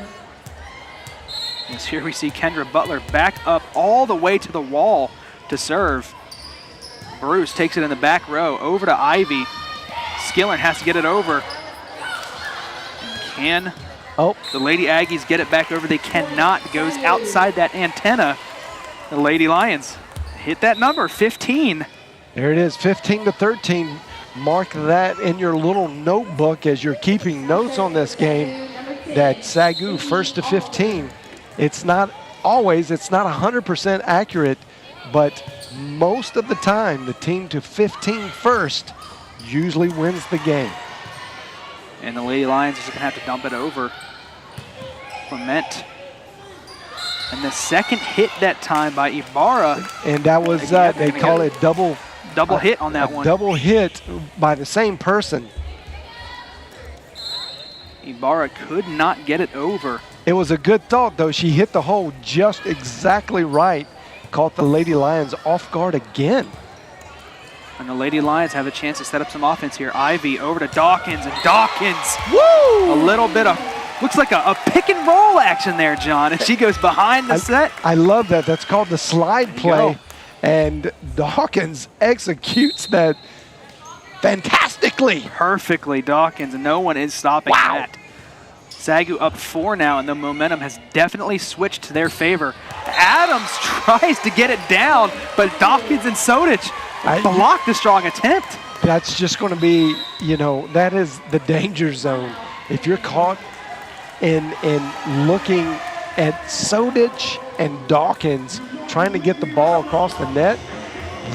A: As here we see Kendra Butler back up all the way to the wall to serve. Bruce takes it in the back row, over to Ivy. Skillern has to get it over. And can the Lady Aggies get it back over? They cannot. It goes outside that antenna. The Lady Lions hit that number, 15.
B: There it is, 15-13. Mark that in your little notebook as you're keeping notes on this game, that SAGU first to 15. It's not 100% accurate, but most of the time, the team to 15 first usually wins the game.
A: And the Lady Lions are just gonna have to dump it over. Clement. And the second hit that time by Ibarra.
B: And that was, they call it double
A: hit on that one.
B: Double hit by the same person.
A: Ibarra could not get it over.
B: It was a good thought, though. She hit the hole just exactly right. Caught the Lady Lions off guard again.
A: And the Lady Lions have a chance to set up some offense here. Ivy over to Dawkins, and Dawkins,
B: woo!
A: A little bit of, looks like a pick and roll action there, John, and she goes behind the set.
B: I love that. That's called the slide play. And Dawkins executes that fantastically.
A: Perfectly, Dawkins, and no one is stopping that. SAGU up 4 now, and the momentum has definitely switched to their favor. Adams tries to get it down, but Dawkins and Sodich blocked the strong attempt.
B: That's just going to be, that is the danger zone. If you're caught in looking at Sodich and Dawkins trying to get the ball across the net,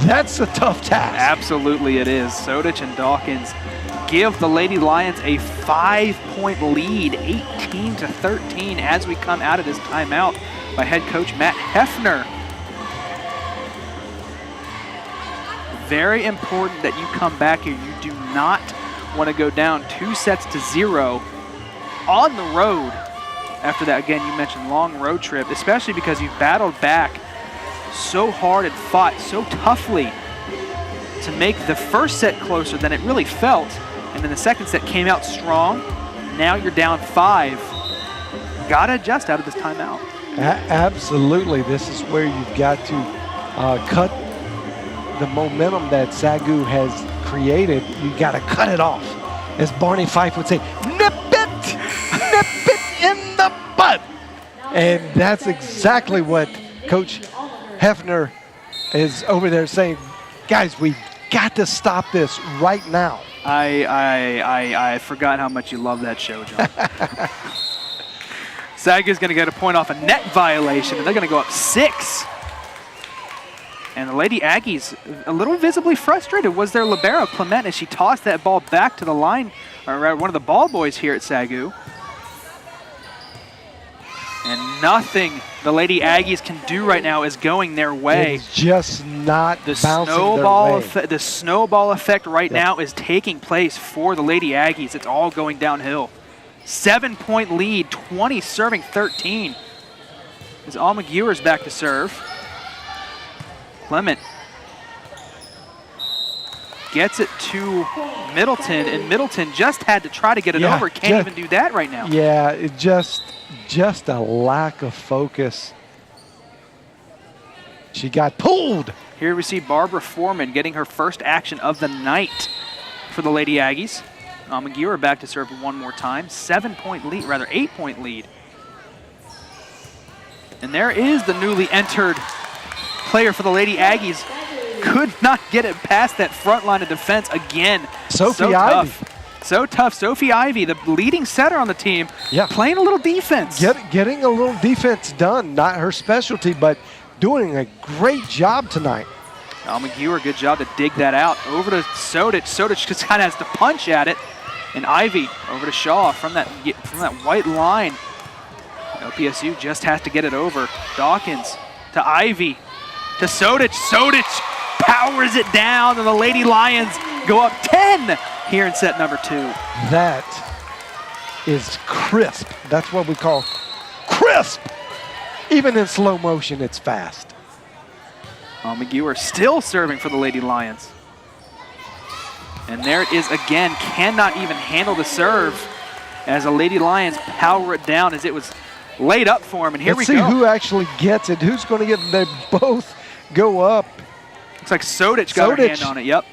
B: that's a tough task.
A: Absolutely it is. Sodich and Dawkins give the Lady Lions a 5-point lead, 18-13, as we come out of this timeout by head coach Matt Hefner. Very important that you come back here. You do not want to go down 2-0 on the road. After that, again, you mentioned long road trip, especially because you've battled back so hard and fought so toughly to make the first set closer than it really felt. And then the second set came out strong. Now you're down 5. Got to adjust out of this timeout.
B: Absolutely. This is where you've got to cut the momentum that SAGU has created. You got to cut it off. As Barney Fife would say, nip it in the bud. And that's exactly what Coach Hefner is over there saying. Guys, we've got to stop this right now.
A: I forgot how much you love that show, John. SAGU's going to get a point off a net violation, and they're going to go up 6. And the Lady Aggies, a little visibly frustrated, was their libero, Clement, as she tossed that ball back to the line, or one of the ball boys here at SAGU. And nothing the Lady Aggies can do right now is going their way.
B: It's just not
A: the
B: bouncing
A: snowball
B: their way.
A: The snowball effect right now is taking place for the Lady Aggies. It's all going downhill. 7-point lead, 20 serving 13. As Alma Gewer's back to serve. Clement gets it to Middleton, and Middleton just had to try to get it over. Can't even do that right now.
B: Yeah, it just a lack of focus. She got pulled.
A: Here we see Barbara Foreman getting her first action of the night for the Lady Aggies. Alma Gewer back to serve one more time. 8-point lead. And there is the newly entered player for the Lady Aggies. Could not get it past that front line of defense again.
B: Sophie Ivy.
A: So tough. Sophie Ivy, the leading setter on the team, playing a little defense.
B: Getting a little defense done. Not her specialty, but doing a great job tonight.
A: Alma Gewer, good job to dig that out. Over to Sodic. Sodic just kind of has to punch at it. And Ivy over to Shaw from that white line. OPSU just has to get it over. Dawkins to Ivy to Sodic. Sodic powers it down, and the Lady Lions go up 10 here in set number 2.
B: That is crisp. That's what we call crisp. Even in slow motion, it's fast.
A: Alma Gewer still serving for the Lady Lions. And there it is again, cannot even handle the serve as the Lady Lions power it down as it was laid up for him. And here
B: Let's
A: we go.
B: see who actually gets it. Who's going to get it? They both go up.
A: Looks like Sodic got her hand on it, yep.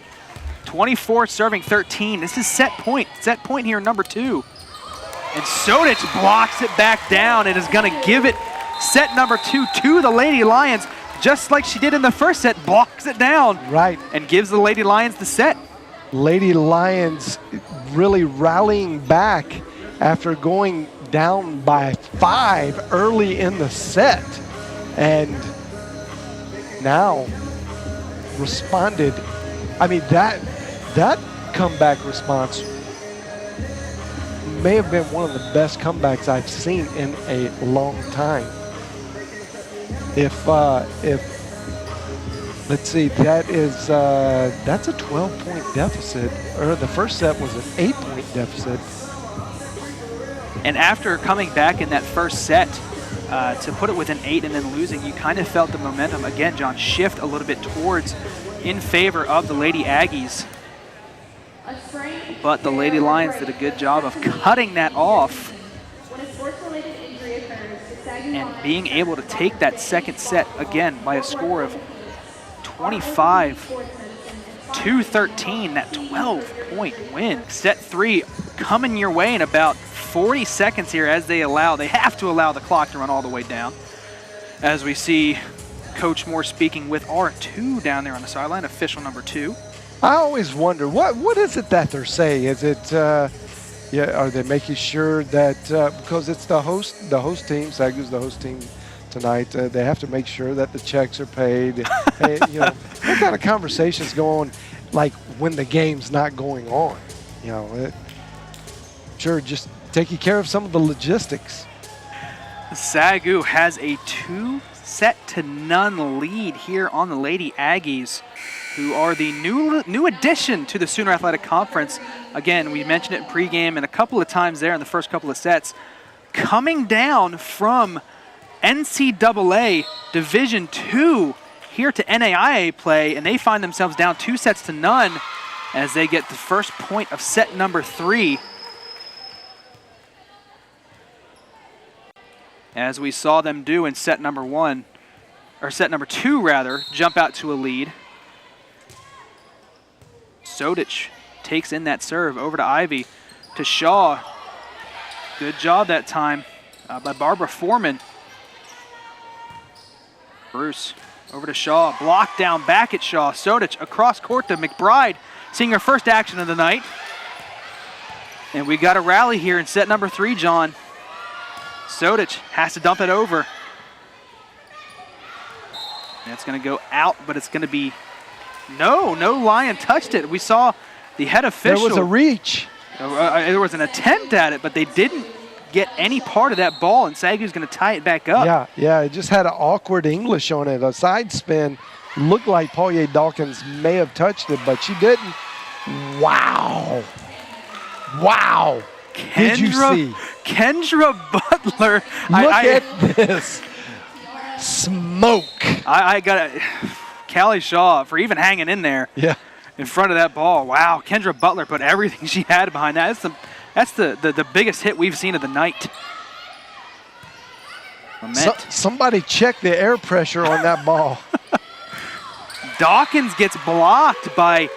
A: 24 serving 13. This is set point here, number 2. And Sodic blocks it back down and is going to give it set number 2 to the Lady Lions, just like she did in the first set, blocks it down.
B: Right.
A: And gives the Lady Lions the set.
B: Lady Lions really rallying back after going down by 5 early in the set. And now responded. I mean, that comeback response may have been one of the best comebacks I've seen in a long time. If let's see, that's a 12-point deficit, or the first set was an 8-point deficit.
A: And after coming back in that first set to put it within 8 and then losing, you kind of felt the momentum again, John, shift a little bit towards in favor of the Lady Aggies. But the Lady Lions did a good job of cutting that off and being able to take that second set again by a score of 25-13, that 12-point win. Set 3 coming your way in about 40 seconds here as they have to allow the clock to run all the way down. As we see Coach Moore speaking with R2 down there on the sideline, official number 2.
B: I always wonder, what is it that they're saying? Is it, are they making sure that, because it's the host team, SAGU's the host team tonight, they have to make sure that the checks are paid. Hey, what kind of conversations go on, like when the game's not going on? Sure, just taking care of some of the logistics.
A: SAGU has a 2-0 lead here on the Lady Aggies, who are the new addition to the Sooner Athletic Conference. Again, we mentioned it in pregame and a couple of times there in the first couple of sets. Coming down from NCAA Division II here to NAIA play, and they find themselves down 2-0 as they get the first point of set number 3. As we saw them do in set number 2 rather, jump out to a lead. Sodic takes in that serve over to Ivy, to Shaw. Good job that time by Barbara Foreman. Bruce over to Shaw, blocked down back at Shaw. Sodic across court to McBride, seeing her first action of the night. And we got a rally here in set number 3, John. Sodic has to dump it over. That's going to go out, but it's going to be no Lion touched it. We saw the head official.
B: There was a reach.
A: There was an attempt at it, but they didn't get any part of that ball, and SAGU's going to tie it back up.
B: Yeah, it just had an awkward English on it. A side spin. Looked like Paulier Dawkins may have touched it, but she didn't. Wow. Did you see?
A: Kendra Butler.
B: Look at this. Smoke.
A: I got it. Callie Shaw for even hanging in there.
B: Yeah.
A: In front of that ball. Wow, Kendra Butler put everything she had behind that. That's the biggest hit we've seen of the night.
B: Somebody check the air pressure on that ball.
A: Dawkins gets blocked by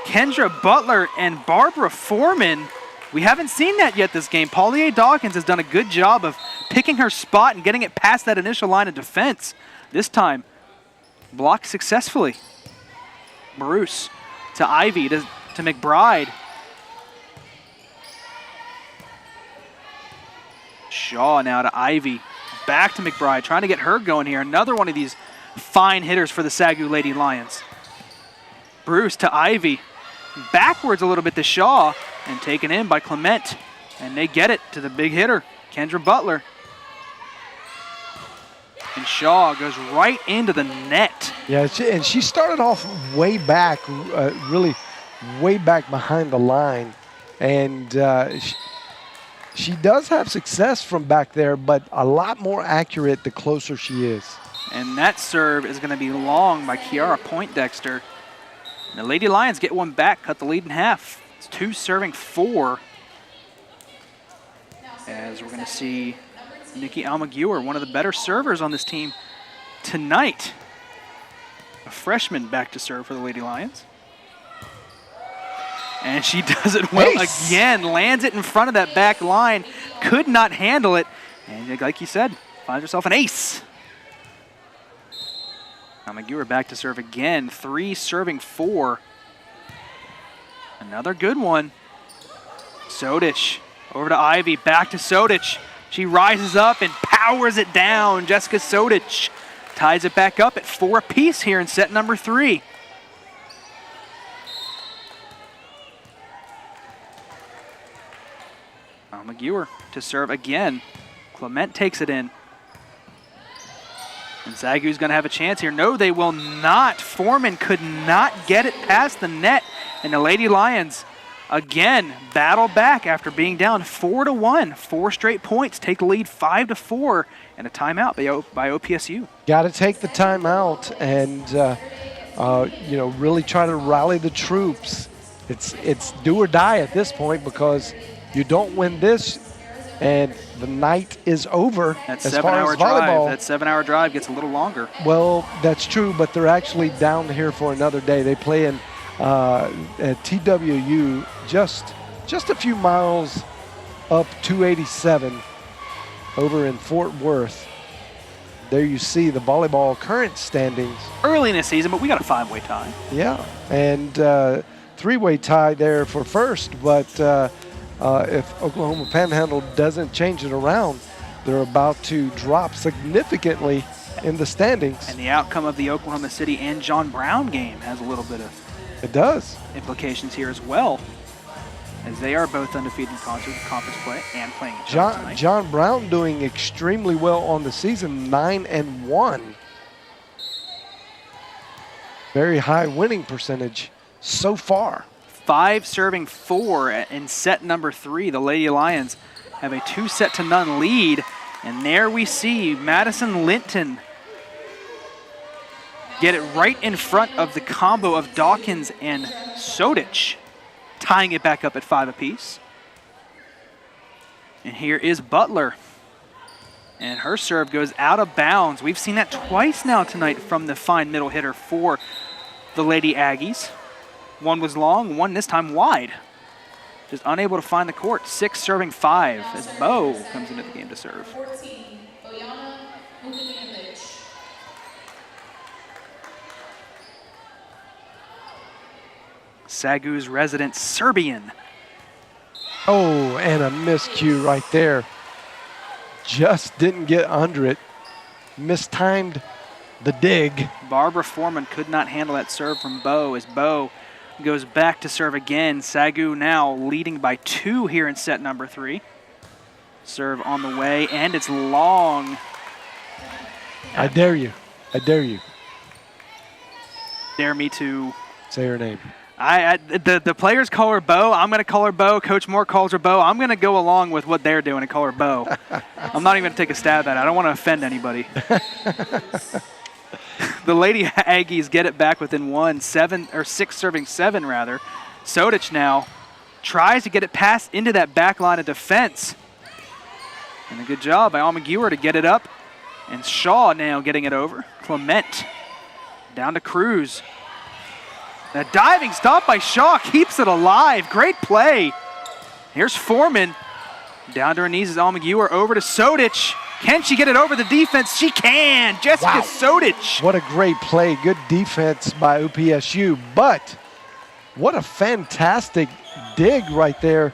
A: Kendra Butler and Barbara Foreman. We haven't seen that yet this game. Paulier Dawkins has done a good job of picking her spot and getting it past that initial line of defense. This time, blocked successfully. Bruce to Ivy to McBride. Shaw now to Ivy. Back to McBride, trying to get her going here. Another one of these fine hitters for the SAGU Lady Lions. Bruce to Ivy. Backwards a little bit to Shaw, and taken in by Clement. And they get it to the big hitter, Kendra Butler. And Shaw goes right into the net.
B: Yeah, and she started off way back, really way back behind the line. And she does have success from back there, but a lot more accurate the closer she is.
A: And that serve is going to be long by Kiara Poindexter. And the Lady Lions get one back, cut the lead in half. It's 2-4. As we're going to see Nikki Almaguer, one of the better servers on this team tonight. A freshman back to serve for the Lady Lions. And she does it well again, lands it in front of that back line, could not handle it, and like you said, finds herself an ace. Almaguer back to serve again, 3-4. Another good one. Sodic over to Ivy, back to Sodic. She rises up and powers it down. Jessica Sodic ties it back up at 4 apiece here in set number 3. Almaguer to serve again. Clement takes it in. And SAGU's going to have a chance here. No, they will not. Foreman could not get it past the net. And the Lady Lions again battle back after being down 4-1. 4 straight points, take the lead 5-4, and a timeout by OPSU.
B: Got to take the timeout and really try to rally the troops. It's do or die at this point, because you don't win this and the night is over.
A: That
B: as far as volleyball.
A: That 7-hour drive gets a little longer.
B: Well, that's true, but they're actually down here for another day. They play in at TWU, just a few miles up 287 over in Fort Worth. There you see the volleyball current standings.
A: Early in the season, but we got a 5-way tie.
B: Yeah, and 3-way tie there for first, but if Oklahoma Panhandle doesn't change it around, they're about to drop significantly in the standings.
A: And the outcome of the Oklahoma City and John Brown game has a little bit of implications here as well, as they are both undefeated in conference play and playing each other tonight.
B: John Brown doing extremely well on the season, 9-1. Very high winning percentage so far.
A: 5-4 in set number 3. The Lady Lions have a 2-0 lead. And there we see Madison Linton get it right in front of the combo of Dawkins and Sodic, tying it back up at 5 apiece. And here is Butler. And her serve goes out of bounds. We've seen that twice now tonight from the fine middle hitter for the Lady Aggies. One was long, one this time wide. Just unable to find the court. 6 serving 5 as Bo comes into the game to serve.
E: 14, Bojana Vukadinovic.
A: SAGU's resident Serbian.
B: Oh, and a miscue right there. Just didn't get under it. Mistimed the dig.
A: Barbara Foreman could not handle that serve from Bo as Bo goes back to serve again. SAGU now leading by 2 here in set number 3. Serve on the way, and it's long.
B: I dare you. I dare you.
A: Dare me to...
B: Say her name.
A: The players call her Bo. I'm going to call her Bo. Coach Moore calls her Bo. I'm going to go along with what they're doing and call her Bo. I'm not even going to take a stab at it. I don't want to offend anybody. The Lady Aggies get it back within 6 serving 7 rather. Sodic now tries to get it past into that back line of defense. And a good job by Almaguer to get it up. And Shaw now getting it over. Clement down to Cruz. A diving stop by Shaw keeps it alive. Great play. Here's Foreman. Down to her knees is Almaguer. Over to Sodic. Can she get it over the defense? She can. Jessica Sodic.
B: What a great play. Good defense by OPSU. But what a fantastic dig right there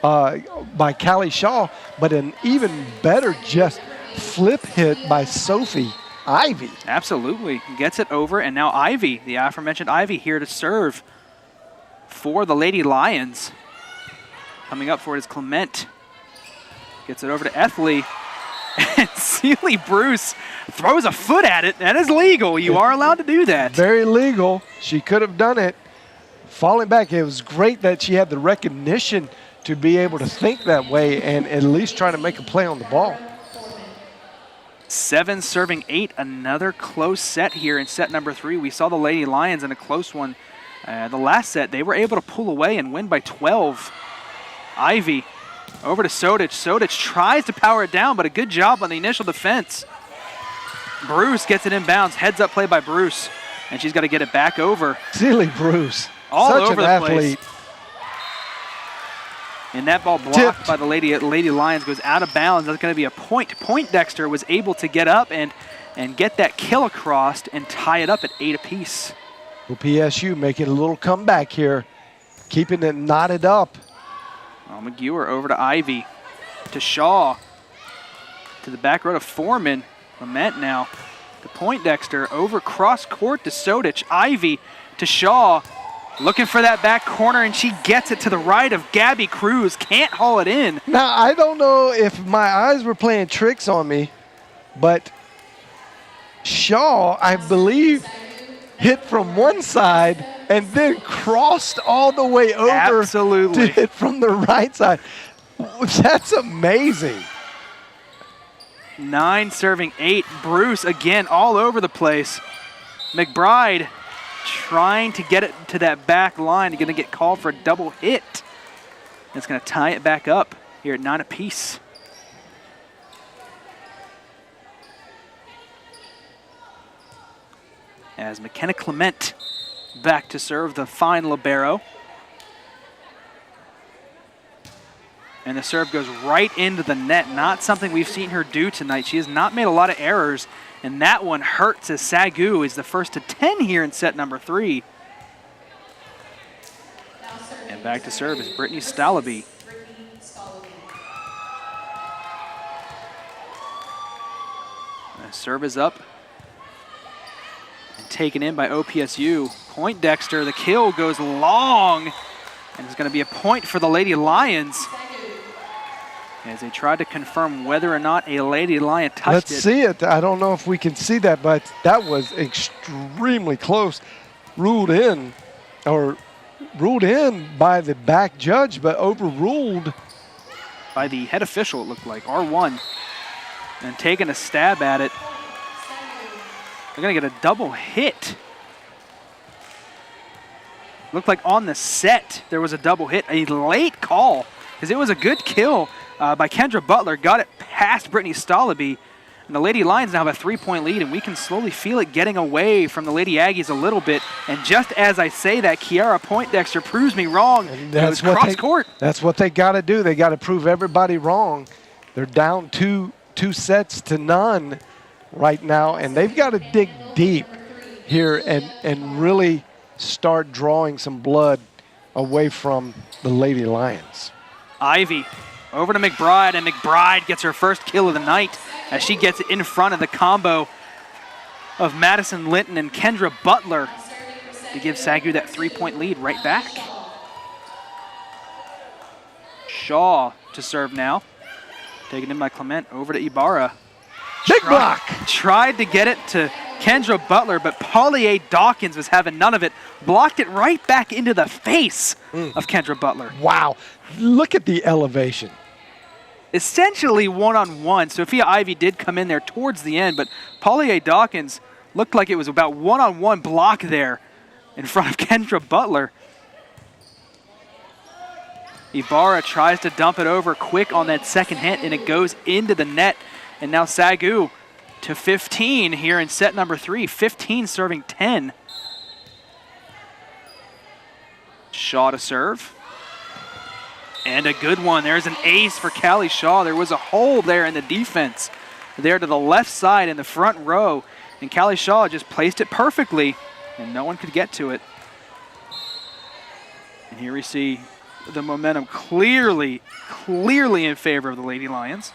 B: by Callie Shaw. But an even better just flip hit by Sophie Ivy.
A: Absolutely. Gets it over, and now Ivy, the aforementioned Ivy, here to serve for the Lady Lions. Coming up for it is Clement. Gets it over to Ethley. And Sealy Bruce throws a foot at it. That is legal. You are allowed to do that.
B: Very legal. She could have done it. Falling back, it was great that she had the recognition to be able to think that way and at least try to make a play on the ball.
A: 7 serving 8, another close set here in set number 3. We saw the Lady Lions in a close one. The last set, they were able to pull away and win by 12. Ivy over to Sodic. Sodic tries to power it down, but a good job on the initial defense. Bruce gets it inbounds. Heads up play by Bruce, and she's got to get it back over.
B: Silly Bruce.
A: All
B: Such
A: over
B: an
A: the
B: athlete.
A: place. And that ball blocked by the Lady Lions goes out of bounds. That's going to be a point. Poindexter was able to get up and get that kill across and tie it up at 8 apiece.
B: Well, PSU making a little comeback here, keeping it knotted up.
A: McGewer over to Ivy, to Shaw, to the back row to Foreman. Clement now to Poindexter, over cross court to Sodic. Ivy to Shaw. Looking for that back corner, and she gets it to the right of Gabby Cruz. Can't haul it in.
B: Now, I don't know if my eyes were playing tricks on me, but Shaw, I believe, hit from one side and then crossed all the way over
A: Absolutely.
B: to hit from the right side. That's amazing.
A: 9 serving 8. Bruce again all over the place. McBride trying to get it to that back line. Going to get called for a double hit. It's going to tie it back up here at 9 apiece. As McKenna Clement back to serve, the fine libero. And the serve goes right into the net. Not something we've seen her do tonight. She has not made a lot of errors, and that one hurts as SAGU is the first to 10 here in set number 3. And back to serve is Brittany Stalaby. The serve is up and taken in by OPSU. Poindexter, the kill goes long, and it's going to be a point for the Lady Lions as they tried to confirm whether or not a Lady Lion touched it.
B: Let's see it. I don't know if we can see that, but that was extremely close. Ruled in by the back judge, but overruled
A: by the head official, it looked like, R1. And taking a stab at it. They're going to get a double hit. Looked like on the set there was a double hit. A late call, because it was a good kill by Kendra Butler. Got it past Brittany Stalaby. And the Lady Lions now have a 3-point lead, and we can slowly feel it getting away from the Lady Aggies a little bit. And just as I say that, Kiara Poindexter proves me wrong.
B: That's
A: cross court.
B: That's what they got to do. They got to prove everybody wrong. They're down two sets to none right now, and they've got to dig deep here and really start drawing some blood away from the Lady Lions.
A: Ivy over to McBride, and McBride gets her first kill of the night as she gets it in front of the combo of Madison Linton and Kendra Butler to give SAGU that 3-point lead right back. Shaw to serve now. Taken in by Clement, over to Ibarra.
B: Big block!
A: Tried to get it to Kendra Butler, but Paulier Dawkins was having none of it. Blocked it right back into the face of Kendra Butler.
B: Wow, look at the elevation.
A: Essentially one-on-one. Sophia Ivy did come in there towards the end, but Paulier Dawkins looked like it was about one-on-one block there in front of Kendra Butler. Ibarra tries to dump it over quick on that second hit, and it goes into the net. And now SAGU to 15 here in set number 3. 15 serving 10. Shaw to serve. And a good one. There's an ace for Callie Shaw. There was a hole there in the defense. There to the left side in the front row. And Callie Shaw just placed it perfectly, and no one could get to it. And here we see the momentum clearly in favor of the Lady Lions.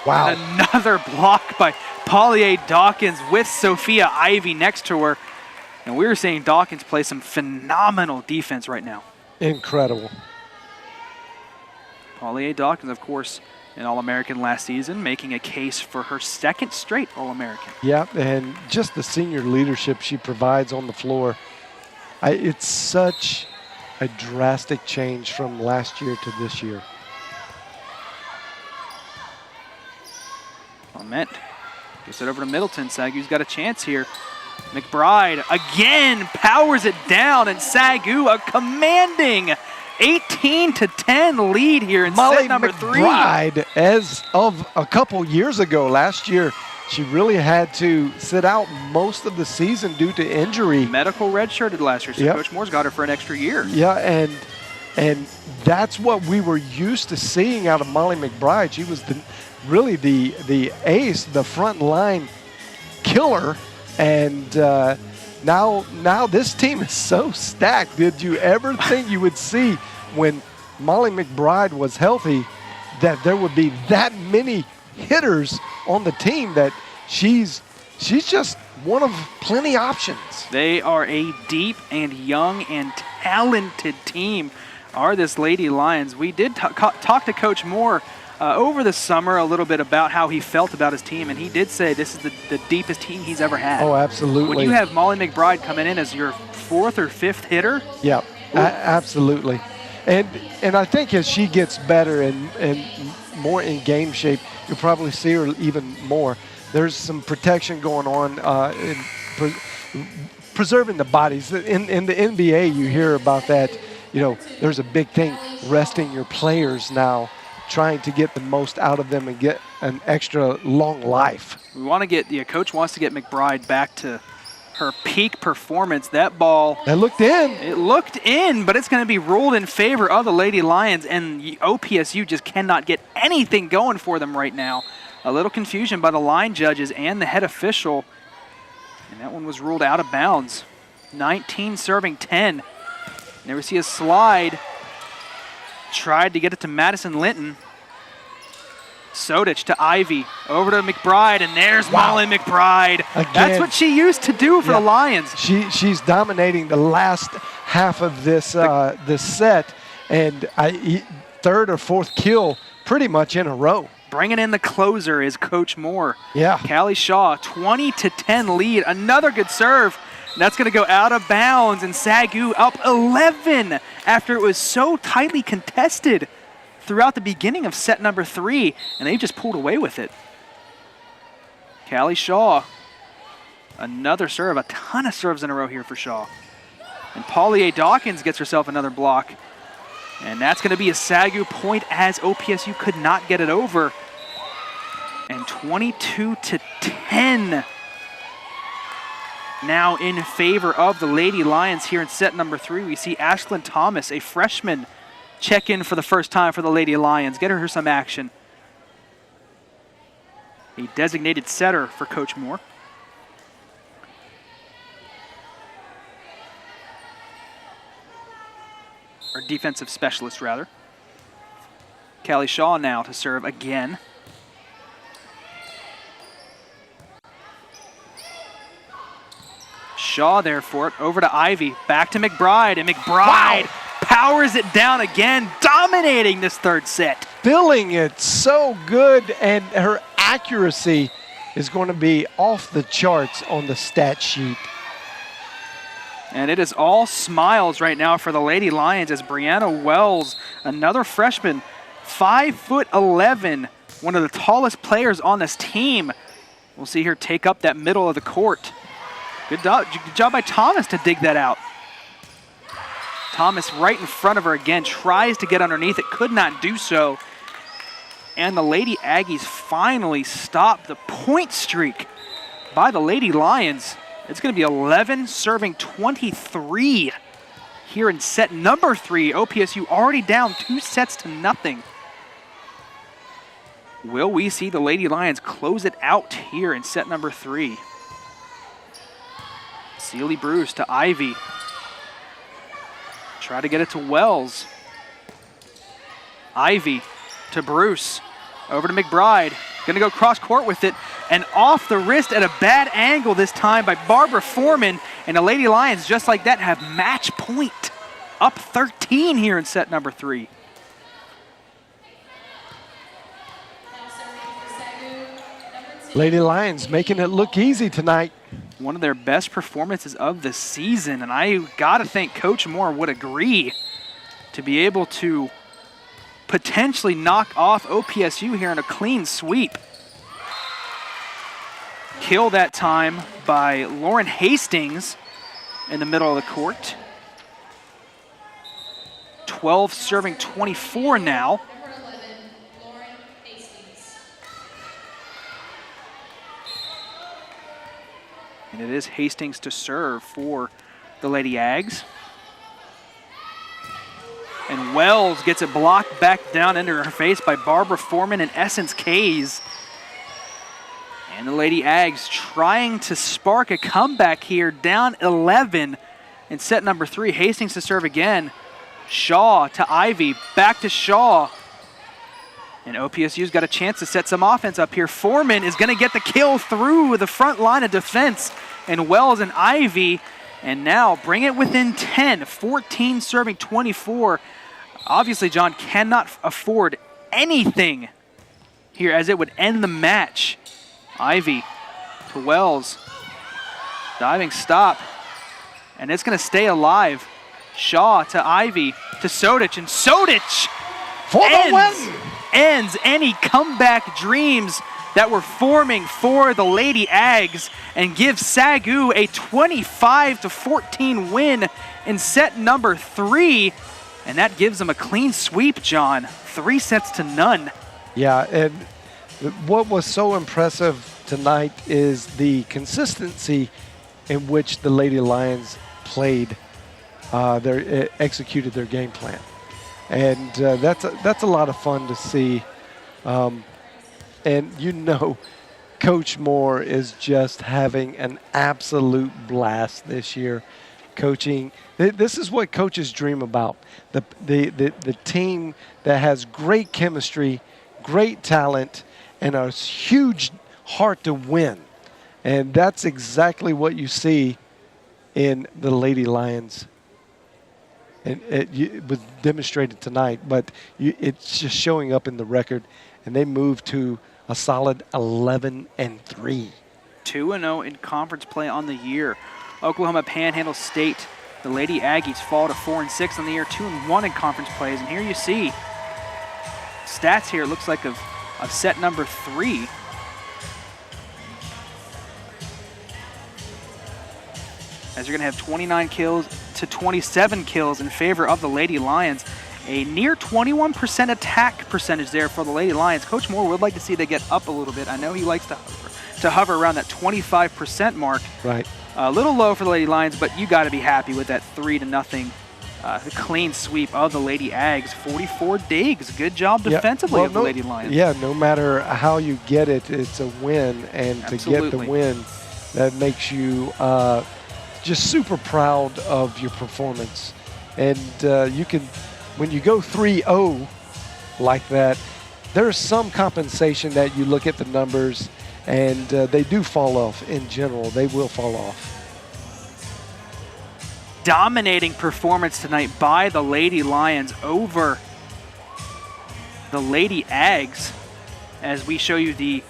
B: Wow.
A: And another block by Paulier Dawkins with Sophia Ivy next to her. And we're seeing Dawkins play some phenomenal defense right now.
B: Incredible.
A: Paulier Dawkins, of course, an All-American last season, making a case for her second straight All-American.
B: Yeah, and just the senior leadership she provides on the floor. It's such a drastic change from last year to this year.
A: Clement gets it over to Middleton. SAGU's got a chance here. McBride again powers it down, and SAGU a commanding 18-10 lead here in set number 3.
B: McBride, as of a couple years ago, last year, she really had to sit out most of the season due to injury.
A: Medical redshirted last year, so
B: Yep.
A: Coach Moore's got her for an extra year.
B: Yeah, and that's what we were used to seeing out of Molly McBride. She was really the ace, the front line killer, and now this team is so stacked. Did you ever think you would see when Molly McBride was healthy that there would be that many hitters on the team? That she's just one of plenty options.
A: They are a deep and young and talented team, are this Lady Lions. We did talk to Coach Moore over the summer a little bit about how he felt about his team, and he did say this is the deepest team he's ever had.
B: Oh, absolutely.
A: When you have Molly McBride coming in as your 4th or 5th hitter.
B: Yeah, absolutely. And I think as she gets better and more in game shape, you'll probably see her even more. There's some protection going on in preserving the bodies. In the NBA, you hear about that. You know, there's a big thing, resting your players now, trying to get the most out of them and get an extra long life.
A: We want to get, coach wants to get McBride back to her peak performance. That ball.
B: That looked in.
A: It looked in, but it's going to be ruled in favor of the Lady Lions, and OPSU just cannot get anything going for them right now. A little confusion by the line judges and the head official, and that one was ruled out of bounds. 19 serving 10. There we see a slide. Tried to get it to Madison Linton. Sodich to Ivy. Over to McBride, and there's Molly McBride.
B: Again.
A: That's what she used to do for the Lions.
B: She's dominating the last half of this this set, and third or fourth kill pretty much in a row.
A: Bringing in the closer is Coach Moore.
B: Yeah.
A: Callie Shaw, 20-10 lead. Another good serve. And that's going to go out of bounds, and SAGU up 11 after it was so tightly contested throughout the beginning of set number 3, and they just pulled away with it. Callie Shaw Another serve, a ton of serves in a row here for Shaw. And Paulier Dawkins gets herself another block. And that's going to be a SAGU point as OPSU could not get it over. And 22-10 now in favor of the Lady Lions here in set number 3. We see Ashlyn Thomas, a freshman, check in for the first time for the Lady Lions. Get her some action. A designated setter for Coach Moore. Or defensive specialist, rather. Callie Shaw now to serve again. Shaw there for it, over to Ivy, back to McBride, and McBride powers it down again, dominating this third set.
B: Filling it so good, and her accuracy is going to be off the charts on the stat sheet.
A: And it is all smiles right now for the Lady Lions as Brianna Wells, another freshman, 5'11", one of the tallest players on this team. We'll see her take up that middle of the court. Good job by Thomas to dig that out. Thomas right in front of her again, tries to get underneath it, could not do so. And the Lady Aggies finally stop the point streak by the Lady Lions. It's going to be 11 serving 23 here in set number 3. OPSU already down 2-0. Will we see the Lady Lions close it out here in set number 3? Sealy Bruce to Ivy. Try to get it to Wells. Ivy to Bruce. Over to McBride. Gonna go cross court with it. And off the wrist at a bad angle this time by Barbara Foreman. And the Lady Lions, just like that, have match point. Up 13 here in set number 3.
B: Lady Lions making it look easy tonight.
A: One of their best performances of the season, and I gotta think Coach Moore would agree to be able to potentially knock off OPSU here in a clean sweep. Kill that time by Lauren Hastings in the middle of the court. 12 serving 24 now.
E: Number 11, Lauren Hastings.
A: And it is Hastings to serve for the Lady Ags. And Wells gets it blocked back down into her face by Barbara Foreman and Essence Kays. And the Lady Ags trying to spark a comeback here, down 11 in set number 3. Hastings to serve again. Shaw to Ivy, back to Shaw. And OPSU's got a chance to set some offense up here. Foreman is going to get the kill through the front line of defense. And Wells and Ivy, and now bring it within 10. 14 serving 24. Obviously, John cannot afford anything here as it would end the match. Ivy to Wells. Diving stop. And it's going to stay alive. Shaw to Ivy to Sodich. And Sodich ends any comeback dreams that were forming for the Lady Ags and gives SAGU a 25-14 win in set number 3. And that gives them a clean sweep, John. 3-0.
B: Yeah, and what was so impressive tonight is the consistency in which the Lady Lions played, executed their game plan. And that's a lot of fun to see. And you know, Coach Moore is just having an absolute blast this year coaching. This is what coaches dream about. The team that has great chemistry, great talent, and a huge heart to win. And that's exactly what you see in the Lady Lions. And it was demonstrated tonight, but it's just showing up in the record. And they moved to a solid 11-3.
A: 2-0 in conference play on the year. Oklahoma Panhandle State, the Lady Aggies fall to 4-6 on the year, 2-1 in conference plays. And here you see stats here. It looks like of set number 3. as you're going to have 29 kills to 27 kills in favor of the Lady Lions. A near 21% attack percentage there for the Lady Lions. Coach Moore would like to see they get up a little bit. I know he likes to hover around that 25% mark.
B: Right.
A: A little low for the Lady Lions, but you got to be happy with that 3-0 clean sweep of the Lady Ags. 44 digs. Good job defensively of the Lady Lions.
B: Yeah, no matter how you get it, it's a win. And
A: Absolutely.
B: To get the win, that makes you just super proud of your performance. And you can, when you go 3-0 like that, there's some compensation that you look at the numbers, and they do fall off in general. They will fall off.
A: Dominating performance tonight by the Lady Lions over the Lady Ags, as we show you the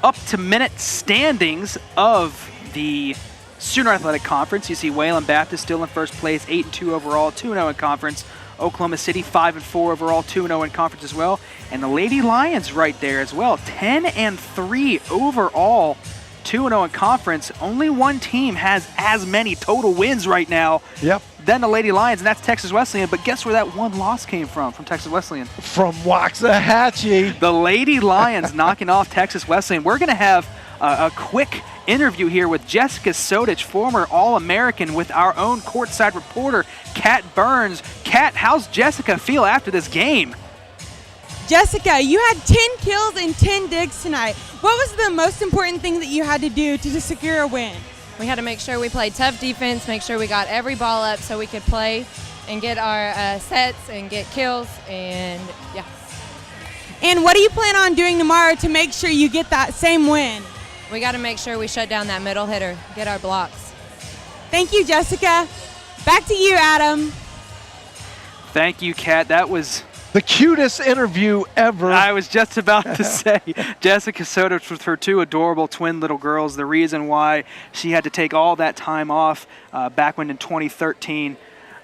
A: up-to-minute standings of the Sooner Athletic Conference. You see Wayland Baptist still in first place, 8-2 overall, 2-0 in conference. Oklahoma City 5-4 overall, 2-0 in conference as well. And the Lady Lions right there as well, 10-3 overall, 2-0 in conference. Only one team has as many total wins right now than the Lady Lions, and that's Texas Wesleyan. But guess where that one loss came from Texas Wesleyan?
B: From Waxahachie.
A: The Lady Lions knocking off Texas Wesleyan. We're going to have a quick interview here with Jessica Sodich, former All-American, with our own courtside reporter, Kat Burns. Kat, how's Jessica feel after this game?
C: Jessica, you had 10 kills and 10 digs tonight. What was the most important thing that you had to do to secure a win?
G: We had to make sure we played tough defense, make sure we got every ball up so we could play and get our sets and get kills, and yeah.
C: And what do you plan on doing tomorrow to make sure you get that same win?
G: We got to make sure we shut down that middle hitter, get our blocks.
C: Thank you, Jessica. Back to you, Adam.
A: Thank you, Kat. That was
B: the cutest interview ever.
A: I was just about to say, Jessica Sodich with her two adorable twin little girls, the reason why she had to take all that time off back when in 2013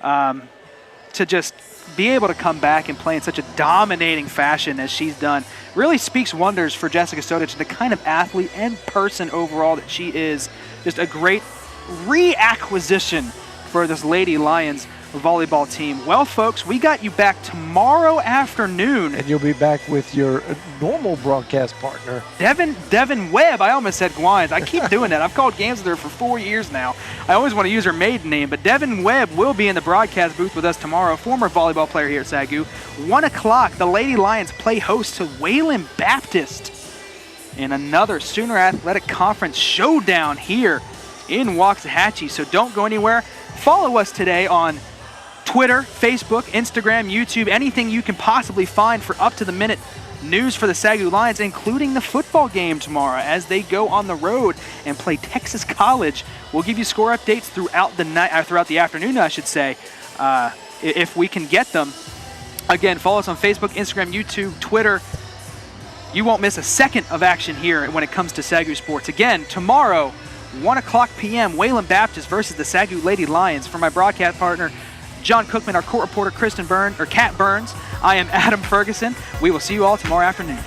A: to just be able to come back and play in such a dominating fashion as she's done really speaks wonders for Jessica Sodich, the kind of athlete and person overall that she is. Just a great reacquisition for this Lady Lions volleyball team. Well, folks, we got you back tomorrow afternoon.
B: And you'll be back with your normal broadcast partner,
A: Devin Webb. I almost said Gwines. I keep doing that. I've called games with her for 4 years now. I always want to use her maiden name, but Devin Webb will be in the broadcast booth with us tomorrow, former volleyball player here at SAGU. 1 o'clock, the Lady Lions play host to Wayland Baptist in another Sooner Athletic Conference showdown here in Waxahachie. So don't go anywhere. Follow us today on Twitter, Facebook, Instagram, YouTube, anything you can possibly find for up-to-the-minute news for the SAGU Lions, including the football game tomorrow as they go on the road and play Texas College. We'll give you score updates throughout the night, throughout the afternoon, I should say, if we can get them. Again, follow us on Facebook, Instagram, YouTube, Twitter. You won't miss a second of action here when it comes to SAGU Sports. Again, tomorrow, 1 o'clock p.m., Wayland Baptist versus the SAGU Lady Lions. For my broadcast partner, John Cookman, our court reporter, Kat Burns, I am Adam Ferguson. We will see you all tomorrow afternoon.